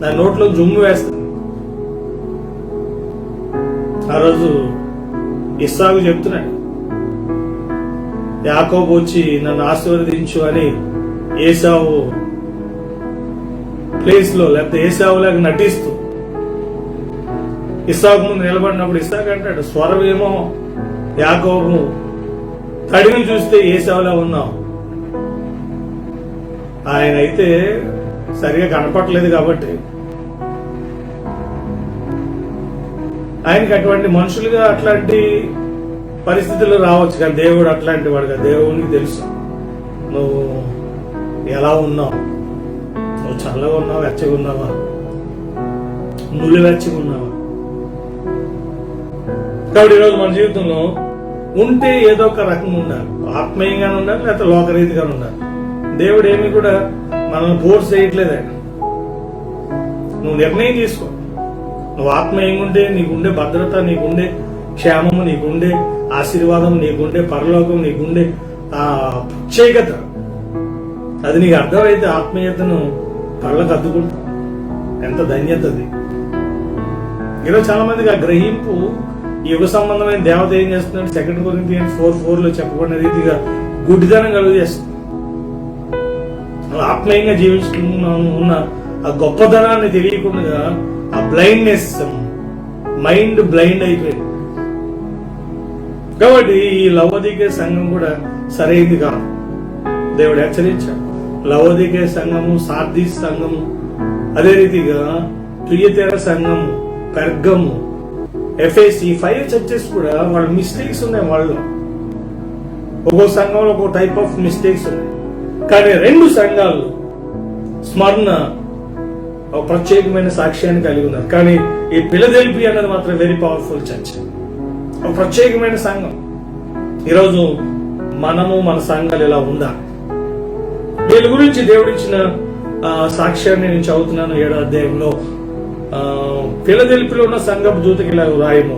దాని నోట్లో జుమ్ము వేస్తుంది. ఆ రోజు ఇస్సాకు చెప్తున్నాడు, యాకోబు వచ్చి నన్ను ఆశీర్వదించు అని ఏసావు ప్లేస్ లో, లేకపోతే ఏసావులాగా నటిస్తూ ఇస్సాకు ముందు నిలబడినప్పుడు ఇస్సాకు అంటాడు, స్వరం ఏమో యాకోబు, తడిని చూస్తే ఏసావులా ఉన్నావు. ఆయన అయితే సరిగా కనపడలేదు కాబట్టి ఆయనకి అటువంటి మనుషులుగా అట్లాంటి పరిస్థితులు రావచ్చు, కానీ దేవుడు అట్లాంటి వాడుగా. దేవునికి తెలుసు నువ్వు ఎలా ఉన్నావు, నువ్వు చల్లగా ఉన్నావా, వెచ్చగా ఉన్నావా, నువ్వు వెచ్చగా ఉన్నావా. కాబట్టి ఈరోజు మన జీవితంలో ఉంటే ఏదో ఒక రకంగా ఉండాలి, ఆత్మీయంగానే ఉండాలి, లేకపోతే లోకరీతిగా ఉండాలి. దేవుడు ఏమి కూడా మనల్ని ఫోర్స్ చేయట్లేదు. ఆయన నువ్వు నిర్ణయం తీసుకో. నువ్వు ఆత్మీయంగా ఉంటే నీకుండే భద్రత, నీకుండే క్షేమము, నీకుండే ఆశీర్వాదం, నీకుండే పరలోకం, నీకుండే ప్రత్యేకత, అది నీకు అర్థమైతే ఆత్మీయతను కళ్ళకు అద్దుకుంటా. ఎంత ధన్యత అది. ఈరోజు చాలా మందికి ఆ గ్రహింపు, యుగ సంబంధమైన దేవత ఏం చేస్తున్నాడు, 2 Corinthians 4:4 చెప్పబడిన రీతిగా గుడ్డితనం కలుగజేస్తుంది. ఆత్మీయంగా జీవించుకున్నాము ఉన్న ఆ గొప్పతనాన్ని తెలియకుండా ఆ బ్లైండ్నెస్, మైండ్ బ్లైండ్ అయిపోయింది. కాబట్టి ఈ లవోదికే సంఘం కూడా సరైనది కాదు. దేవుడు హెచ్చరించాడు. లవోదికే సంఘము, సార్దీస్ సంఘము, అదే రీతిగా తుయతెర సంఘము, పెర్గము, ఎఫ్ఎసి 5 చర్చెస్ కూడా వాళ్ళ మిస్టేక్స్ ఉన్నాయి. వాళ్ళు ఒక్కో సంఘంలో ఒక్కో టైప్ ఆఫ్ మిస్టేక్స్ ఉన్నాయి. కానీ 2 సంఘాలు స్మరణ ఒక ప్రత్యేకమైన సాక్ష్యాన్ని కలిగి ఉన్నారు. కానీ ఈ ఫిలదెల్ఫియా అన్నది మాత్రం వెరీ పవర్ఫుల్ చర్చ్, ఒక ప్రత్యేకమైన సంఘం. ఈరోజు మనము మన సంఘాలు ఇలా ఉందా? వీళ్ళ గురించి దేవుడిచ్చిన సాక్ష్యాన్ని నేను చదువుతున్నాను. 7వ అధ్యాయంలో ఫిలదెల్ఫియాలో ఉన్న సంఘపు దూతకి ఇలా రాయము.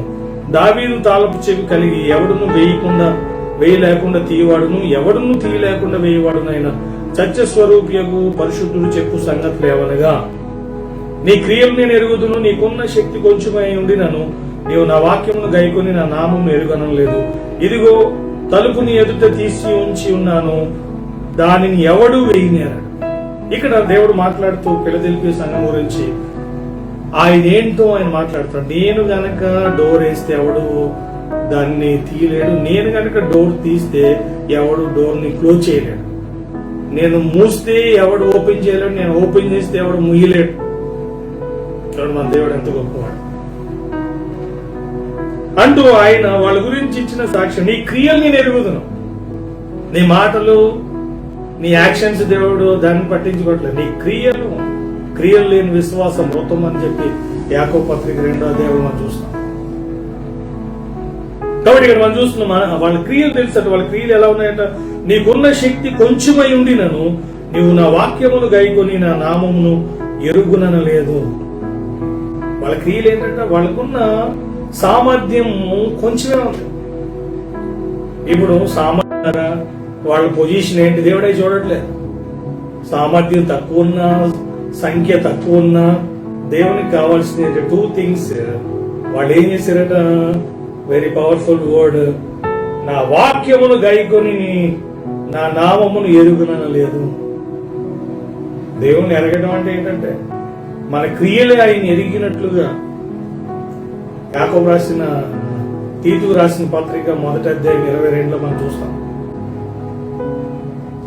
దావీదు తాళపు చెవి కలిగి ఎవడును వేయలేకుండా తీయవాడును, ఎవడును తీయలేకుండా వేయవాడునైనా సత్య స్వరూపియకు పరిశుద్ధుడు చెప్పు సంగతులు ఏవనగా, నీ క్రియలు నేను ఎరుగుదును, నీకున్న శక్తి కొంచెమై ఉండినను నీవు నా వాక్యమును గైకొని నా నామమును ఎరుగనం లేదు. ఇదిగో తలుపుని ఎదుట తీసి ఉంచి ఉన్నాను, దానిని ఎవడు వేయనేరాడు. ఇక్కడ దేవుడు మాట్లాడుతూ ఫిలదెల్ఫియా సంఘం గురించి ఆయన ఏంటో ఆయన మాట్లాడుతాడు. నేను గనక డోర్ వేస్తే ఎవడు దాన్ని తీయలేడు, నేను గనక డోర్ తీస్తే ఎవడు డోర్ ని క్లోజ్ చేయలేడు, నేను మూస్తే ఎవడు ఓపెన్ చేయలేడు, నేను ఓపెన్ చేస్తే ఎవడు ముయ్యలేడు. మన దేవుడు ఎంత గొప్పవాడు అంటూ ఆయన వాళ్ళ గురించి ఇచ్చిన సాక్ష్యం. నీ క్రియలు నేను ఎరుగుదును, నీ మాటలు, నీ యాక్షన్స్ దేవుడు దాన్ని పట్టించుకోవట్లేదు. నీ క్రియలు లేని విశ్వాసం మృతం అని చెప్పి యాకోబు పత్రిక 2వ అధ్యాయం మనం చూస్తాం. కాబట్టి ఇక్కడ మనం చూస్తున్నాం వాళ్ళ క్రియలు తెలుసట. వాళ్ళ క్రియలు ఎలా ఉన్నాయంట, నీకున్న శక్తి కొంచెమై ఉండినను నీవు నా వాక్యమును గైకొని నా నామమును ఎరుగునన లేదు. వాళ్ళ క్రియలు ఏంటంటే వాళ్ళకున్న సామర్థ్యం కొంచెమే ఉంది. ఇప్పుడు సామర్థ్య వాళ్ళ పొజిషన్ ఏంటి దేవుడే చూడట్లేదు. సామర్థ్యం తక్కువ ఉన్నా, సంఖ్య తక్కువ ఉన్నా దేవునికి కావాల్సిన 2 థింగ్స్ వాళ్ళు ఏం చేశారట. వెరీ పవర్ఫుల్ వర్డ్, నా వాక్యమును గైకొని నా నామమును ఎరుగునన లేదు. దేవుని ఎరగడం అంటే ఏంటంటే మన క్రియలే ఆయన ఎరిగినట్లుగా. యాకోబు రాసిన తీతుకు రాసిన పత్రిక 1వ అధ్యాయం 22లో మనం చూస్తాం.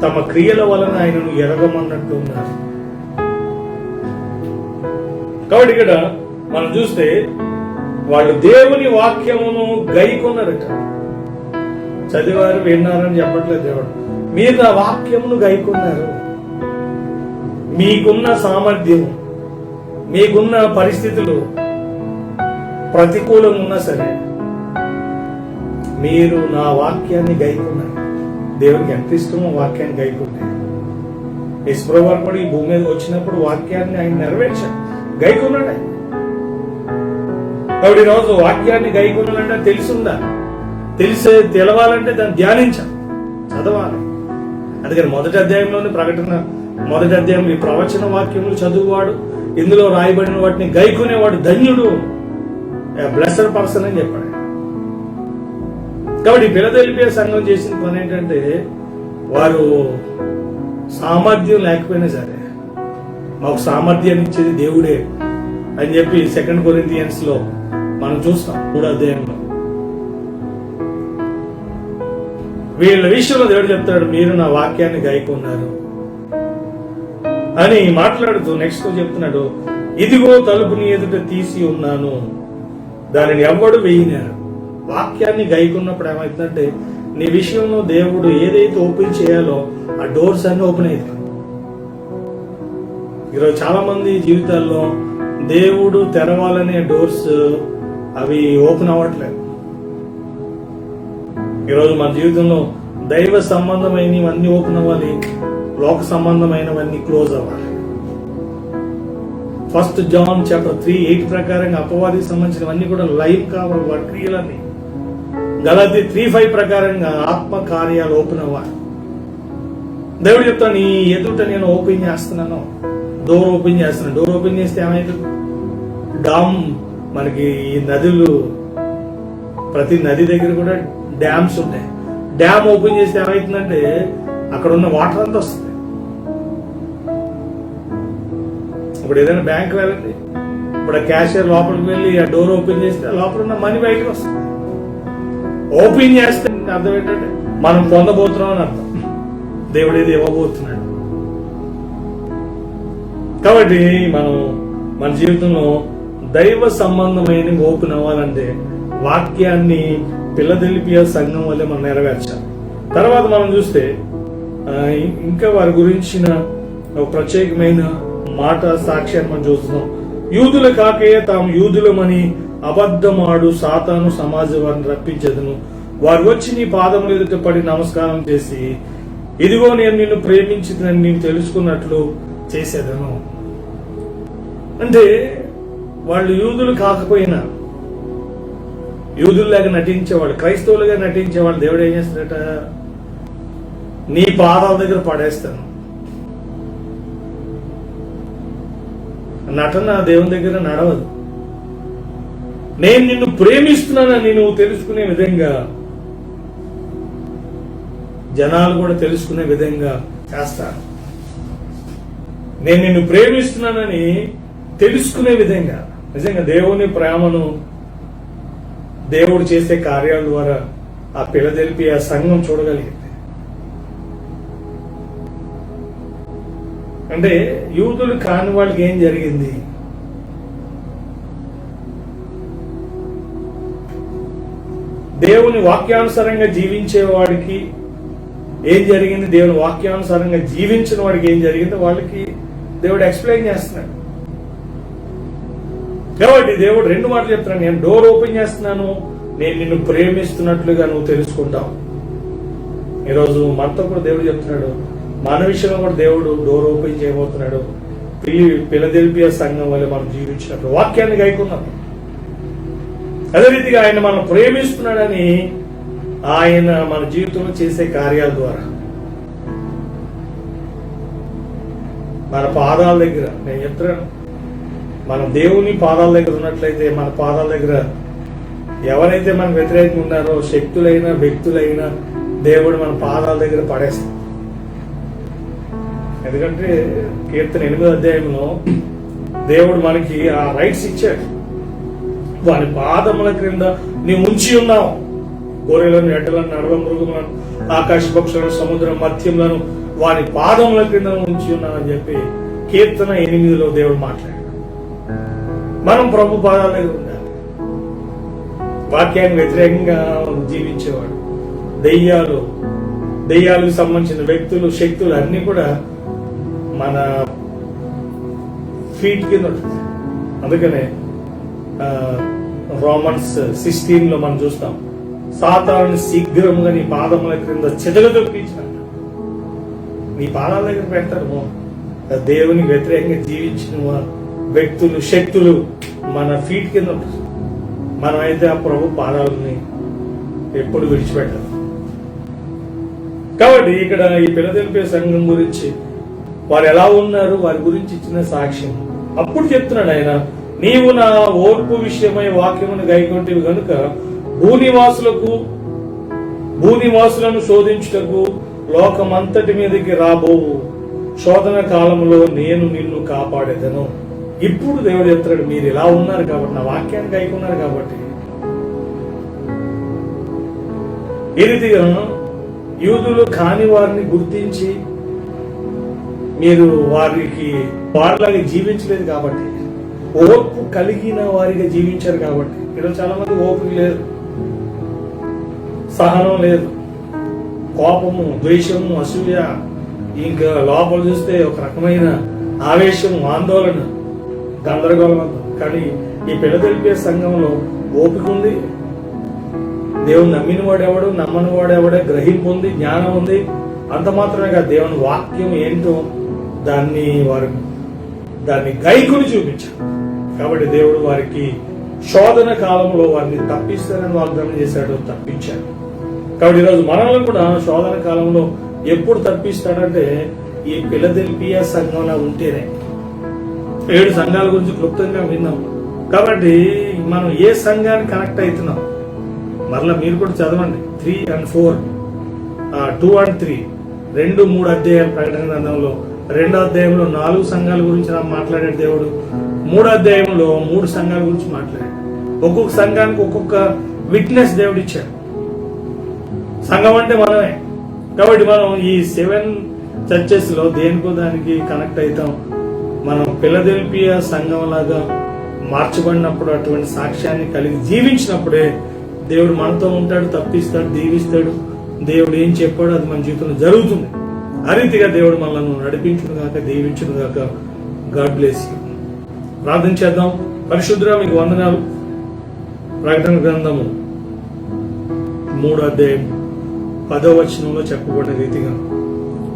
తమ క్రియల వలన ఆయనను ఎరగమన్నట్టు ఉన్నారు. కాబట్టి ఇక్కడ మనం చూస్తే వాళ్ళు దేవుని వాక్యమును గైకొన్నారట. చదివారు, విన్నారని చెప్పట్లేదు దేవుడు. మీరు నా వాక్యమును గైకొన్నారు. మీకున్న సామర్థ్యం, మీకున్న పరిస్థితులు ప్రతికూలంగా ఉన్నా సరే మీరు నా వాక్యాన్ని గైకొన్నారు. దేవునికి ఎంత ఇష్టమో వాక్యాన్ని గైకుంటే. యేసుప్రభువు కూడా ఈ భూమి మీద వచ్చినప్పుడు వాక్యాన్ని ఆయన నెరవేర్చాడు, గైకొన్నాడు ఆయన. కాబట్టి ఈరోజు వాక్యాన్ని గైకొనాలంటే తెలుసుందా, తెలవాలంటే దాన్ని ధ్యానించాలి, చదవాలి. అందుకని 1వ అధ్యాయంలోని ప్రకటన 1వ అధ్యాయంలో ఈ ప్రవచన వాక్యములు చదువువాడు, ఇందులో రాయబడిన వాటిని గైకొనేవాడు ధన్యుడు, బ్లెస్డ్ పర్సన్ అని చెప్పాడు. కాబట్టి ఫిలదెల్ఫియా సంఘం చేసిన పని ఏంటంటే వారు సామర్థ్యం లేకపోయినా సరే మాకు సామర్థ్యాన్ని ఇచ్చేది దేవుడే అని చెప్పి 2 కొరింథియన్స్ లో మనం చూస్తాం 3వ అధ్యాయంలో. వీళ్ళ విషయంలో దేవుడు చెప్తాడు, మీరు నా వాక్యాన్ని గైకొన్నారు అని మాట్లాడుతూ నెక్స్ట్ చెప్తున్నాడు, ఇదిగో తలుపుని ఎదుట తీసి ఉన్నాను, దానిని ఎవ్వడు వేయనారు. వాక్యాన్ని గైకున్నప్పుడు ఏమవుతుందంటే నీ విషయంలో దేవుడు ఏదైతే ఓపెన్ చేయాలో ఆ డోర్స్ అన్ని ఓపెన్ అవుతాయి. ఈరోజు చాలా మంది జీవితాల్లో దేవుడు తెరవాలనే డోర్స్ అవి ఓపెన్ అవ్వట్లేదు. ఈరోజు మన జీవితంలో దైవ సంబంధమైనవన్నీ ఓపెన్ అవ్వాలి, లోక సంబంధమైనవన్నీ క్లోజ్ అవ్వాలి. 1 జాన్ చాప్టర్ 3:8 ప్రకారంగా అపవాదికి సంబంధించినవన్నీ కూడా లైవ్ కావాలి, వాడి క్రియలన్నీ. గలాతీ 3:5 ప్రకారంగా ఆత్మ కార్యాలు ఓపెన్ అవ్వాలి. దేవుడు చెప్తాను, నీ ఎదుట నేను ఓపెన్ చేస్తున్నాను, డోర్ ఓపెన్ చేస్తున్నాను. డోర్ ఓపెన్ చేస్తే ఏమైతుంది? మనకి ఈ నదులు, ప్రతి నది దగ్గర కూడా డ్యామ్స్ ఉంటాయి. డ్యామ్ ఓపెన్ చేస్తే ఏమవుతుందంటే అక్కడ ఉన్న వాటర్ అంతా వస్తుంది. ఇప్పుడు ఏదైనా బ్యాంక్ వెళ్ళండి, ఇప్పుడు క్యాషియర్ లోపలికి వెళ్ళి ఆ డోర్ ఓపెన్ చేస్తే లోపల ఉన్న మనీ బయటకు వస్తుంది. ఓపెన్ చేస్తే అర్థం ఏంటంటే మనం పొందబోతున్నాం అని అర్థం. దేవుడు ఏది ఇవ్వబోతున్నాడు. కాబట్టి మనం మన జీవితంలో దైవ సంబంధమైన ఓపెన్ అవ్వాలంటే వాక్యాన్ని ఫిలదెల్ఫియా సంఘం వల్లే మనం నెరవేర్చాలి. తర్వాత మనం చూస్తే ఇంకా వారి గురించిన ఒక ప్రత్యేకమైన మాట సాక్ష్యాన్ని మనం చూస్తున్నాం. యూదుల కాకే తాము యూదులమని అబద్ధమాడు సాతాను సమాజ వారిని రప్పించేదను. వారు వచ్చి నీ పాదముల ఎదుట పడి నమస్కారం చేసి, ఇదిగో నేను నిన్ను ప్రేమించిందని నేను తెలుసుకున్నట్లు చేసేదను. అంటే వాళ్ళు యూదులు కాకపోయినా యూదుల్లాగా నటించేవాళ్ళు, క్రైస్తవులుగా నటించేవాళ్ళు దేవుడు ఏం చేస్తాడట, నీ పాదాల దగ్గర పడేస్తాను. నటన దేవుని దగ్గర నడవదు. నేను నిన్ను ప్రేమిస్తున్నానని నువ్వు తెలుసుకునే విధంగా జనాలు కూడా తెలుసుకునే విధంగా చేస్తాను. నేను నిన్ను ప్రేమిస్తున్నానని తెలుసుకునే విధంగా నిజంగా దేవుని ప్రేమను దేవుడు చేసే కార్యాల ద్వారా ఆ ఫిలదెల్ఫియా సంఘం చూడగలిగింది. అంటే యూదులు కాని వాళ్ళకి ఏం జరిగింది? దేవుని వాక్యానుసారంగా జీవించే వాడికి ఏం జరిగింది, దేవుని వాక్యానుసారంగా జీవించిన వాడికి ఏం జరిగిందో వాళ్ళకి దేవుడు ఎక్స్ప్లెయిన్ చేస్తున్నాడు. కాబట్టి దేవుడు రెండు మాటలు చెప్తున్నాడు, నేను డోర్ ఓపెన్ చేస్తున్నాను, నేను నిన్ను ప్రేమిస్తున్నట్లుగా నువ్వు తెలుసుకుంటావు. ఈరోజు మనతో కూడా దేవుడు చెప్తున్నాడు, మన విషయంలో కూడా దేవుడు డోర్ ఓపెన్ చేయబోతున్నాడు. ఫిలదెల్ఫియా సంఘం వల్ల మనం జీవించినప్పుడు వాక్యాన్ని గైకున్నాము. అదే రీతిగా ఆయన మనం ప్రేమిస్తున్నాడని ఆయన మన జీవితంలో చేసే కార్యాల ద్వారా మన పాదాల దగ్గర, నేను చెప్తున్నాను, మన దేవుని పాదాల దగ్గర ఉన్నట్లయితే మన పాదాల దగ్గర ఎవరైతే మనకు వ్యతిరేకంగా ఉన్నారో శక్తులైనా వ్యక్తులైనా దేవుడు మన పాదాల దగ్గర పడేస్తాడు. ఎందుకంటే కీర్తన 8వ అధ్యాయంలో దేవుడు మనకి ఆ రైట్స్ ఇచ్చాడు. వాని పాదముల క్రింద నీవు ఉంచి ఉన్నావు. గొర్రెలను, ఎడ్డలను, నడవ మృగములను, ఆకాశ పక్షులను, సముద్రం మత్స్యములను వాని పాదముల క్రింద ఉంచి ఉన్నావు అని చెప్పి కీర్తన 8లో దేవుడు మాట్లాడాడు. మనం ప్రభు పాదాల దగ్గర ఉండాలి. వాక్యానికి వ్యతిరేకంగా జీవించేవాడు, దెయ్యాలకు సంబంధించిన వ్యక్తులు, శక్తులు అన్ని కూడా మన ఫీట్ కింద ఉంటుంది. అందుకనే రోమన్స్ 16లో మనం చూస్తాం, సాతాను శీఘ్రముగా నీ పాదముల క్రింద చెదగదొప్పించిన నీ పాదాల దగ్గర పెడతారు. దేవునికి వ్యతిరేకంగా జీవించిన వ్యక్తులు, శక్తులు మన ఫీట్ కింద ఉంటుంది. మనమైతే ఆ ప్రభు పాదాలని ఎప్పుడు విడిచిపెట్టాలి. కాబట్టి ఇక్కడ ఈ ఫిలదెల్ఫియా సంఘం గురించి వారు ఎలా ఉన్నారు, వారి గురించి ఇచ్చిన సాక్ష్యం. అప్పుడు చెప్తున్నాడు ఆయన, నీవు నా ఓర్పు విషయమై వాక్యమును గైకొంటివి గనుక భూనివాసులను శోధించుటకు లోకమంతటి మీదకి రాబోవు శోధన కాలంలో నేను నిన్ను కాపాడేదను. ఇప్పుడు దేవుడు చెప్తాడు, మీరు ఇలా ఉన్నారు కాబట్టి, నా వాక్యాన్ని గైకున్నారు కాబట్టి. ఈ రీతిగా యూదులు కాని వారిని గుర్తించి మీరు వారిలాగా జీవించలేదు కాబట్టి, ఓర్పు కలిగిన వారిగా జీవించారు కాబట్టి. ఈరోజు చాలా మంది ఓపిక లేదు, సహనం లేదు, కోపము, ద్వేషము, అసూయ, ఇంకా లోపల చూస్తే ఒక రకమైన ఆవేశం, ఆందోళన, గందరగోళం. కానీ ఈ ఫిలదెల్ఫియా సంఘంలో ఓపిక ఉంది, దేవుని నమ్మిన వాడెవడు, నమ్మని వాడెవడే, గ్రహింపు ఉంది, జ్ఞానం ఉంది. అంత మాత్రమే కాదు, దేవుని వాక్యం ఏంటో దాన్ని గైకుని చూపించారు. కాబట్టి దేవుడు వారికి శోధన కాలంలో వారిని తప్పిస్తారని వాగ్దానం చేశాడు, తప్పించాడు. కాబట్టి ఈరోజు మనల్ని కూడా శోధన కాలంలో ఎప్పుడు తప్పిస్తాడంటే ఈ ఫిలదెల్ఫియా సంఘంలో ఉంటేనే. 7 సంఘాల గురించి క్లుప్తంగా విన్నాం. కాబట్టి మనం ఏ సంఘానికి కనెక్ట్ అవుతున్నాం, మరలా మీరు కూడా చదవండి 3 and 4 2 and 3 2-3 అధ్యాయాలు ప్రకటన గ్రంథంలో 2వ అధ్యాయంలో 4 సంఘాల గురించి మాట్లాడాడు దేవుడు. 3వ అధ్యాయంలో 3 సంఘాల గురించి మాట్లాడాడు. ఒక్కొక్క సంఘానికి ఒక్కొక్క విట్నెస్ దేవుడు ఇచ్చాడు. సంఘం అంటే మనమే. కాబట్టి మనం ఈ 7 చర్చెస్ లో దేనికో దానికి కనెక్ట్ అవుతాం. మనం ఫిలదెల్ఫియా సంఘం లాగా మార్చబడినప్పుడు, అటువంటి సాక్ష్యాన్ని కలిగి జీవించినప్పుడే దేవుడు మనతో ఉంటాడు, తప్పిస్తాడు, దీవిస్తాడు. దేవుడు ఏం చెప్పాడో అది మన జీవితంలో జరుగుతుంది. ఆ రీతిగా దేవుడు మనల్ని నడిపించును గాక, దీవించును గాక. God bless you. ప్రార్థన చేద్దాం. పరిశుద్ధుడా, మీకు వందనాలు. ప్రకటన గ్రంథము 3వ అధ్యాయం 10వ వచనంలో చెప్పబడిన రీతిగా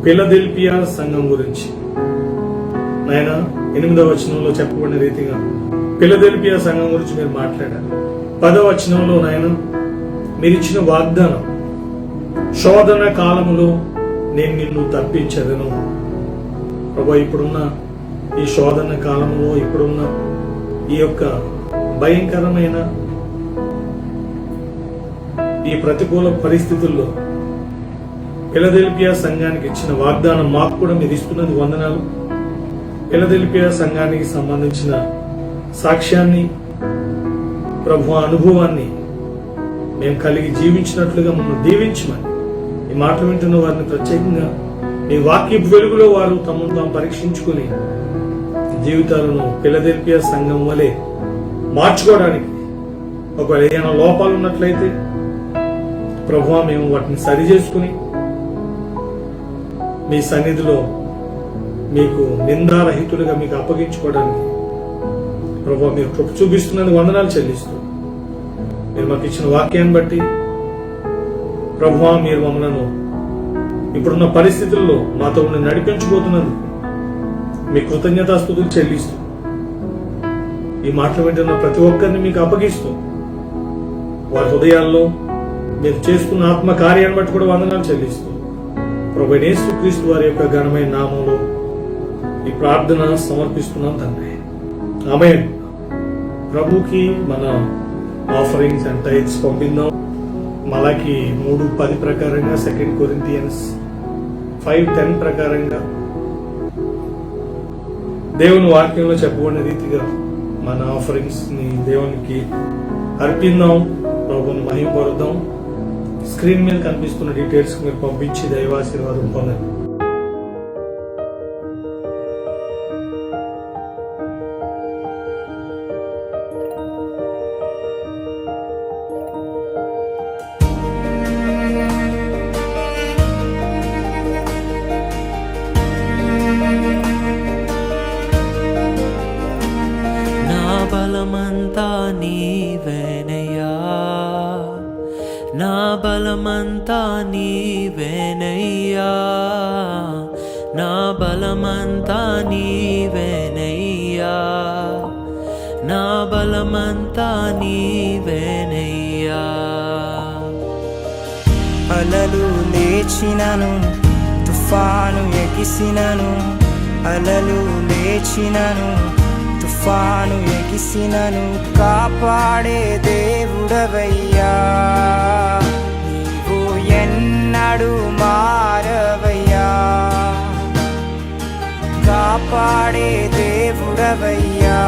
ఫిలదెల్ఫియా సంఘం గురించి, నాయన 8వ వచనంలో చెప్పబడిన రీతిగా ఫిలదెల్ఫియా సంఘం గురించి మీరు మాట్లాడారు. 10వ వచనంలో నాయన మీరు ఇచ్చిన వాగ్దానం, శోధన కాలములో నేను నిన్ను తప్పించదను. ప్రభు, ఇప్పుడున్న ఈ శోధన కాలంలో, ఇప్పుడున్న ఈ యొక్క భయంకరమైన ఈ ప్రతికూల పరిస్థితుల్లో ఫిలదెల్ఫియా సంఘానికి ఇచ్చిన వాగ్దానం మాకు కూడా మీరు ఇస్తున్నది వందనాలు. ఫిలదెల్ఫియా సంఘానికి సంబంధించిన సాక్ష్యాన్ని, ప్రభు అనుభవాన్ని మేము కలిగి జీవించినట్లుగా మమ్మల్ని దీవించమని, ఈ మాటలు వింటున్న వారిని ప్రత్యేకంగా మీ వాక్యపు వెలుగులో వారు తమను తాము పరీక్షించుకుని జీవితాలను ఫిలదెల్ఫియా సంఘం వలె మార్చుకోవడానికి, ఒకవేళ ఏదైనా లోపాలు ఉన్నట్లయితే ప్రభువా మేము వాటిని సరి చేసుకుని మీ సన్నిధిలో మీకు నిందారహితులుగా మీకు అప్పగించుకోవడానికి ప్రభువా మీరు కృప చూపిస్తున్నది వందనాలు చెల్లిస్తూ, మీరు మాకు ఇచ్చిన వాక్యాన్ని బట్టి ప్రభువా మీరు మమ్మలను ఇప్పుడున్న పరిస్థితుల్లో మాతో ఉండి నడిపించబోతున్నందుకు మీ కృతజ్ఞతాస్తుతులు చెల్లిస్తూ, ఈ మాటలు వింటున్న ప్రతి ఒక్కరిని మీకు అప్పగిస్తూ, వారి హృదయాల్లో మీరు చేసుకున్న ఆత్మ కార్యాన్ని బట్టి కూడా వందనాలు చెల్లిస్తూ, ప్రభువైన యేసుక్రీస్తు వారి యొక్క ఘనమైన నామంలో ఈ ప్రార్థన సమర్పిస్తున్నాం తండ్రి. ఆమేన్. ప్రభుకి మన ఆఫరింగ్స్ అండ్ టైట్స్ పంపిందాం. మలాకి 3:10 ప్రకారంగా, 2 కొరింథియన్స్ 5:10 ప్రకారంగా దేవుని వాక్యంలో చెప్పబడిన రీతిగా మన ఆఫరింగ్స్ ని దేవునికి అర్పిద్దాం, ప్రభువుని మహిమపరుద్దాం. స్క్రీన్ మీద కనిపిస్తున్న డీటెయిల్స్ మీరు పంపించి దైవాశీర్వాదం పొందండి. నా బలమంతా నీవేనయ్యా, నా బలమంతా నీవేనయ్యా, నా బలమంతా నీవేనయ్యా, నా బలమంతా నీవేనయ్యా. అలలు లేచినను, తుఫాను ఎగిసినను, అలలు లేచినను, తుఫాను ఎగిసినను, కాపాడే దేవుడవయ్యా. నీవు ఎన్నడు మారవయ్యా, కాపాడే దేవుడవయ్యా.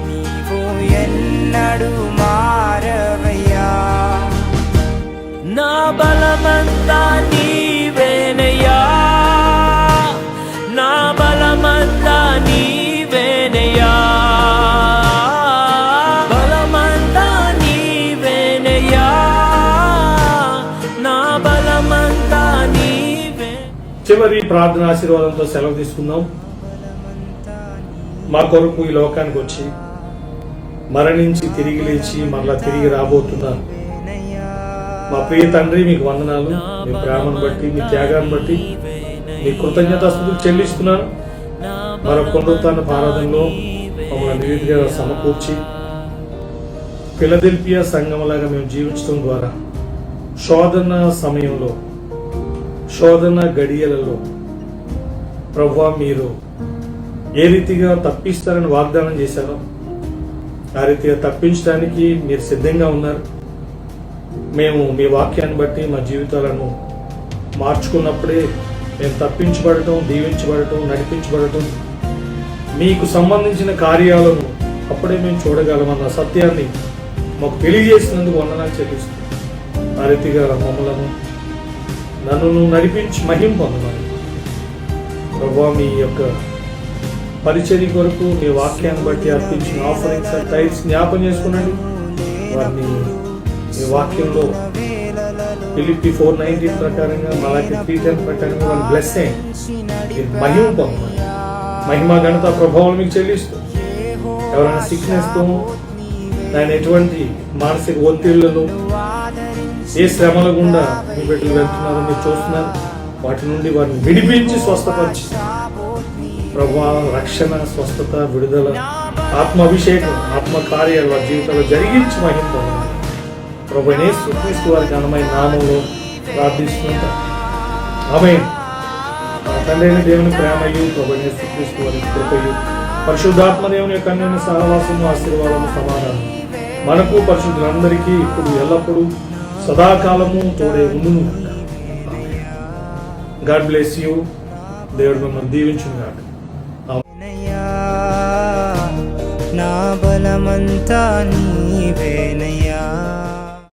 నీవు ఎన్నడు మారవయ్యా. నా బలమంతా నీవేనయ్యా, నా బలమంతా నీవేనయ్యా, బలమంతా నీవేనయ్యా, నా బలమంతా నీవే. చివరి ప్రార్థన ఆశీర్వాదంతో సెలవు తీసుకుందాం. మా కొరకు ఈ లోకానికి వచ్చి మరణించి తిరిగి లేచి మరలా తిరిగి రాబోతున్నారు మా ప్రియ తండ్రి, మీకు వందనాలు. మీ ప్రేమను బట్టి, మీ త్యాగాన్ని బట్టి మీ కృతజ్ఞతాస్తుతులు చెల్లిస్తున్నాను. మరొక పునరుత్థాన ఆరాధనలో మమ్మల్ని వివిధగా సమకూర్చి ఫిలదెల్ఫియా సంఘంలాగా మేము జీవించడం ద్వారా శోధన సమయంలో, శోధన గడియలలో ప్రభువా మీరు ఏ రీతిగా తప్పిస్తారని వాగ్దానం చేశారో ఆ రీతిగా తప్పించడానికి మీరు సిద్ధంగా ఉన్నారు. మేము మీ వాక్యాన్ని బట్టి మా జీవితాలను మార్చుకున్నప్పుడే మేము తప్పించబడటం, దీవించబడటం, నడిపించబడటం, మీకు సంబంధించిన కార్యాలను అప్పుడే మేము చూడగలమన్న సత్యాన్ని మాకు తెలియజేసినందుకు వందనాలు చెల్లిస్తాం. ఆ రీతిగా మమ్మలను నన్ను నడిపించి మహిమ పొందమని ప్రభువా, మీ యొక్క పరిచర్య కొరకు మీ వాక్యాన్ని బట్టి అర్పించిన ఆఫరింగ్స్ టైల్స్ జ్ఞాపం చేసుకునండి. వారిని మీ వాక్యంలో ఫిలిప్పీ 4:19 ప్రకారంగా, మలాకి 3:10 ప్రకారంగా వాళ్ళు బ్లెస్ అయ్యి మహిమ పొందమని, మహిమ ఘనత ప్రభావం మీకు చెల్లిస్తూ, ఎవరైనా సిక్నెస్తో ఆయన ఎటువంటి మానసిక ఒత్తిళ్లను, ఏ శ్రమల గుండా మీ బిడ్డలు వెళ్తున్నారో మీరు చూస్తున్నారు, వాటి నుండి వారిని విడిపించి స్వస్థపరిచి ప్రభువా, రక్షణ, స్వస్థత, విడుదల, ఆత్మాభిషేకం, ఆత్మ కార్యాలు వారి జీవితంలో జరిగించి మహిమ పొందాలి. ప్రభువైన యేసుక్రీస్తు వారి ఘనమైన నామంలో ప్రార్థిస్తున్నా. ఆమేన్. తండ్రి అయిన దేవుని ప్రేమయు, ప్రభువైన యేసుక్రీస్తు వారి కృపయు, పరిశుద్ధాత్మ దేవుని యొక్క అన్యోన్య సహవాసము, ఆశీర్వాదము, సమాధానం మనకు పరిశుద్ధులందరికీ ఇప్పుడు ఎల్లప్పుడూ సదాకాలము తోడే ఉండును. God bless you. దేవుడు మిమ్మల్ని దీవించును గాక. నా బలమంతా నీవే.